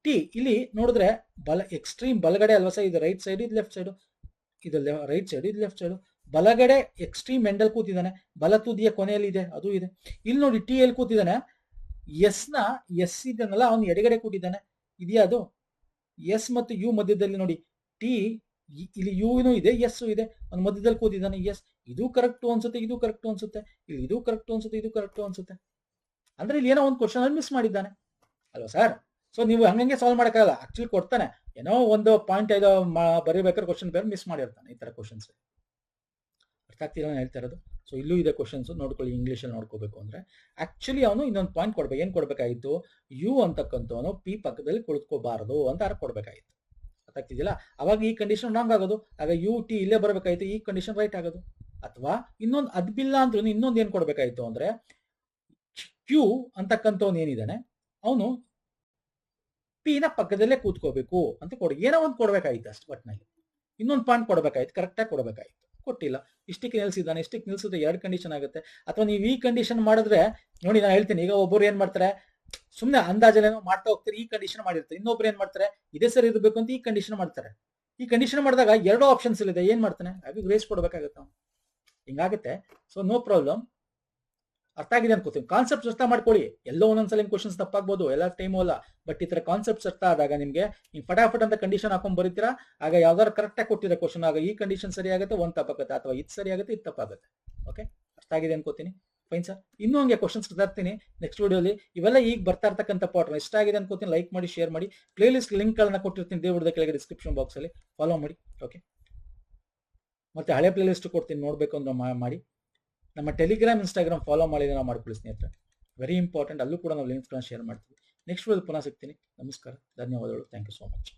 ಟಿ ಇಲ್ಲಿ ನೋಡಿದ್ರೆ ಎಕ್ಸ್ಟ್ರೀಮ್ ಬಲಗಡೆ ಅಲ್ವಾ ಸರ್? ಇದು ರೈಟ್ ಸೈಡ್, ಇದು ಲೆಫ್ಟ್ ಸೈಡ್. ಇದು ರೈಟ್ ಸೈಡ್, ಇದು ಲೆಫ್ಟ್ ಸೈಡ್. ಬಲಗಡೆ ಎಕ್ಸ್ಟ್ರೀಮ್ ಎಂಡಲ್ ಕೂತಿದ್ದಾನೆ, ಬಲ ತುದಿಯ ಕೊನೆಯಲ್ಲಿ ಇದೆ, ಅದು ಇದೆ. ಇಲ್ಲಿ ನೋಡಿ, ಟಿ ಎಲ್ಲಿ ಕೂತಿದ್ದಾನೆ? ಎಸ್ ನ ಎಸ್ ಇದನ್ನಲ್ಲ, ಅವನು ಎಡಗಡೆ ಕೂತಿದ್ದಾನೆ, ಇದೆಯಾ? ಅದು ಎಸ್ ಮತ್ತು ಯು ಮಧ್ಯದಲ್ಲಿ ನೋಡಿ, ಟಿ ಇಲ್ಲಿ ಯುನು ಇದೆ, ಎಸ್ ಇದೆ, ಅವ್ನು ಮಧ್ಯದಲ್ಲಿ ಕೂತಿದ್ದಾನೆ. ಎಸ್ ಇದು ಕರೆಕ್ಟ್ ಅನ್ಸುತ್ತೆ, ಇದು ಕರೆಕ್ಟ್ ಅನ್ಸುತ್ತೆ, ಇಲ್ಲಿ ಇದು ಕರೆಕ್ಟ್ ಅನ್ಸುತ್ತೆ, ಇದು ಕರೆಕ್ಟ್ ಅನ್ಸುತ್ತೆ. ಅಂದ್ರೆ ಇಲ್ಲಿ ಏನೋ ಒಂದು ಕ್ವಶನ್ ಅಲ್ಲಿ ಮಿಸ್ ಮಾಡಿದ್ದಾನೆ ಅಲ್ವಾ ಸರ್? ಸೊ ನೀವು ಹಂಗಂಗೆ ಸಾಲ್ವ್ ಮಾಡಕ್ಕಾಗಲ್ಲ. ಆಕ್ಚುಲಿ ಕೊಡ್ತಾನೆ, ಏನೋ ಒಂದು ಪಾಯಿಂಟ್ ಐದು ಬರೀಬೇಕಾದ್ರೆ ಕ್ವಶನ್ ಬೇರೆ ಮಿಸ್ ಮಾಡಿರ್ತಾನೆ. ಈ ತರ ಕ್ವಶನ್ಸ್ ಅರ್ಥ ಆಗ್ತಿಲ್ಲ ನಾನು ಹೇಳ್ತಾ ಇರೋದು. ಸೊ ಇಲ್ಲೂ ಇದೆ ಕ್ವಶನ್ಸ್, ನೋಡ್ಕೊಳ್ಳಿ. ಇಂಗ್ಲೀಷ್ ಅಲ್ಲಿ ನೋಡ್ಕೋಬೇಕು ಅಂದ್ರೆ ಆಕ್ಚುಲಿ ಅವನು ಇನ್ನೊಂದು ಪಾಯಿಂಟ್ ಕೊಡ್ಬೇಕು. ಏನ್ ಕೊಡ್ಬೇಕಾಗಿತ್ತು? ಯು ಅಂತಕ್ಕಂಥವನು ಪಿ ಪಕ್ಕದಲ್ಲಿ ಕುಳಿತುಕೋಬಾರದು ಅಂತ ಅರ್ಥ ಕೊಡ್ಬೇಕಾಗಿತ್ತು. ಅರ್ಥ ಆಗ್ತಿದ್ದಿಲ್ಲ? ಅವಾಗ ಈ ಕಂಡೀಷನ್ ರಾಂಗ್ ಆಗೋದು. ಆಗ ಯು ಟಿ ಇಲ್ಲೇ ಬರ್ಬೇಕಾಯ್ತು, ಈ ಕಂಡೀಷನ್ ರೈಟ್ ಆಗೋದು. ಅಥವಾ ಇನ್ನೊಂದು ಅದ್ಬಿಲ್ಲ ಅಂದ್ರೂ ಇನ್ನೊಂದು ಏನ್ ಕೊಡ್ಬೇಕಾಯ್ತು ಅಂದ್ರೆ, ಕ್ಯೂ ಅಂತಕ್ಕಂಥವ್ನು ಏನಿದ್ದಾನೆ ಅವನು ಪಿ ನ ಪಕ್ಕದಲ್ಲೇ ಕೂತ್ಕೋಬೇಕು ಅಂತ ಏನೋ ಒಂದು ಕೊಡ್ಬೇಕಾಯ್ತು ಅಷ್ಟು. ಒಟ್ಟಿನಲ್ಲಿ ಇನ್ನೊಂದು ಪಾಯಿಂಟ್ ಕೊಡ್ಬೇಕಾಯ್ತು, ಕರೆಕ್ಟಾಗಿ ಕೊಡ್ಬೇಕಾಯ್ತು, ಕೊಟ್ಟಿಲ್ಲ. ಇಷ್ಟಕ್ಕೆ ನಿಲ್ಸಿದ್ದಾನೆ, ಇಷ್ಟಕ್ಕೆ ನಿಲ್ಸಿದ್ರೆ ಎರಡು ಕಂಡೀಷನ್ ಆಗುತ್ತೆ. ಅಥವಾ ನೀವು ಈ ಕಂಡೀಷನ್ ಮಾಡಿದ್ರೆ ನೋಡಿ, ನಾನು ಹೇಳ್ತೀನಿ, ಈಗ ಒಬ್ಬರು ಏನ್ ಮಾಡ್ತಾರೆ, ಸುಮ್ಮನೆ ಅಂದಾಜಲ್ಲೇನೋ ಮಾಡ್ತಾ ಹೋಗ್ತಾರೆ, ಈ ಕಂಡೀಷನ್ ಮಾಡಿರ್ತಾರೆ. ಇನ್ನೊಬ್ರು ಏನ್ ಮಾಡ್ತಾರೆ, ಇದೇ ಸರಿ ಇರಬೇಕು ಅಂತ ಈ ಕಂಡೀಷನ್ ಮಾಡ್ತಾರೆ. ಈ ಕಂಡೀಷನ್ ಮಾಡಿದಾಗ ಎರಡು ಆಪ್ಷನ್ಸ್ ಇದೆ, ಏನ್ ಮಾಡ್ತಾನೆ? ಹಾಗೆ ಗ್ರೇಸ್ ಕೊಡ್ಬೇಕಾಗತ್ತೆ, ಹಿಂಗಾಗುತ್ತೆ. So no problem. ಅರ್ಥ ಆಗಿದೆ ಅನ್ಕೋತೀನಿ. ಕಾನ್ಸೆಪ್ಟ್ ಅರ್ಥ ಮಾಡ್ಕೊಳ್ಳಿ. ಎಲ್ಲೋ ಒಂದೊಂದ್ಸಲ ಕ್ವಶನ್ಸ್ ತಪ್ಪಾಗ್ಬೋದು, ಎಲ್ಲ ಟೈಮು ಅಲ್ಲ. ಬಟ್ ಈ ತರ ಕಾನ್ಸೆಪ್ಟ್ಸ್ ಅರ್ಥ ಆದಾಗ ನಿಮ್ಗೆ ನೀವು ಫಟಾಫಟ್ ಅಂತ ಕಂಡೀಷನ್ ಹಾಕೊಂಡ್ ಬರೀತೀರಾ. ಆಗ ಯಾವ್ದಾದ್ರು ಕರೆಕ್ಟಾಗಿ ಕೊಟ್ಟಿರೋ ಕ್ವಶನ್, ಆಗ ಈ ಕಂಡೀಷನ್ ಸರಿ ಆಗುತ್ತೆ, ಒಂದು ತಪ್ಪಾಗುತ್ತೆ, ಅಥವಾ ಇದು ಸರಿ ಆಗುತ್ತೆ, ಇದು ತಪ್ಪಾಗುತ್ತೆ. ಓಕೆ, ಅರ್ಥ ಆಗಿದೆ ಅನ್ಕೋತೀನಿ. Fine sir. ಇನ್ನೂ ಹಂಗೆ ಕ್ವಶನ್ಸ್ ತರ್ತೀನಿ ನೆಕ್ಸ್ಟ್ ವಿಡಿಯೋಲಿ. ಇವೆಲ್ಲ ಈಗ ಬರ್ತಾ ಇರ್ತಕ್ಕಂಥ ಪಾಠ ಇಷ್ಟ ಆಗಿದೆ ಅನ್ಕೋತೀನಿ. ಲೈಕ್ ಮಾಡಿ, ಶೇರ್ ಮಾಡಿ. ಪ್ಲೇ ಲಿಸ್ಟ್ ಲಿಂಕ್ ಗಳನ್ನ ಕೊಟ್ಟಿರ್ತೀನಿ ದೇವ್ರದ ಕೆಳಗೆ ಡಿಸ್ಕ್ರಿಪ್ಷನ್ ಬಾಕ್ಸ್ ಅಲ್ಲಿ, ಫಾಲೋ ಮಾಡಿ. ಓಕೆ, ಮತ್ತೆ ಹಳೆ ಪ್ಲೇ ಲಿಸ್ಟ್ ಕೊಡ್ತೀನಿ, ನೋಡ್ಬೇಕು ಅಂದ್ರೆ ಮಾಡಿ. ನಮ್ಮ ಟೆಲಿಗ್ರಾಮ್, ಇನ್ಸ್ಟಾಗ್ರಾಮ್ ಫಾಲೋ ಮಾಡಿದ್ರೆ ನಾವು ಮಾಡ್ಕೊಳ್ಳಿ ಸ್ನೇಹಿತರೆ, ವೆರಿ ಇಂಪಾರ್ಟೆಂಟ್. ಅಲ್ಲೂ ಕೂಡ ನಾವು ಲಿಂಕ್ಸ್ಗಳನ್ನ ಶೇರ್ ಮಾಡ್ತೀವಿ. ನೆಕ್ಸ್ಟ್ ವಿಡಿಯೋ ಪುನಃ ಸಿಗ್ತೀನಿ. ನಮಸ್ಕಾರ, ಧನ್ಯವಾದಗಳು. Thank you so much.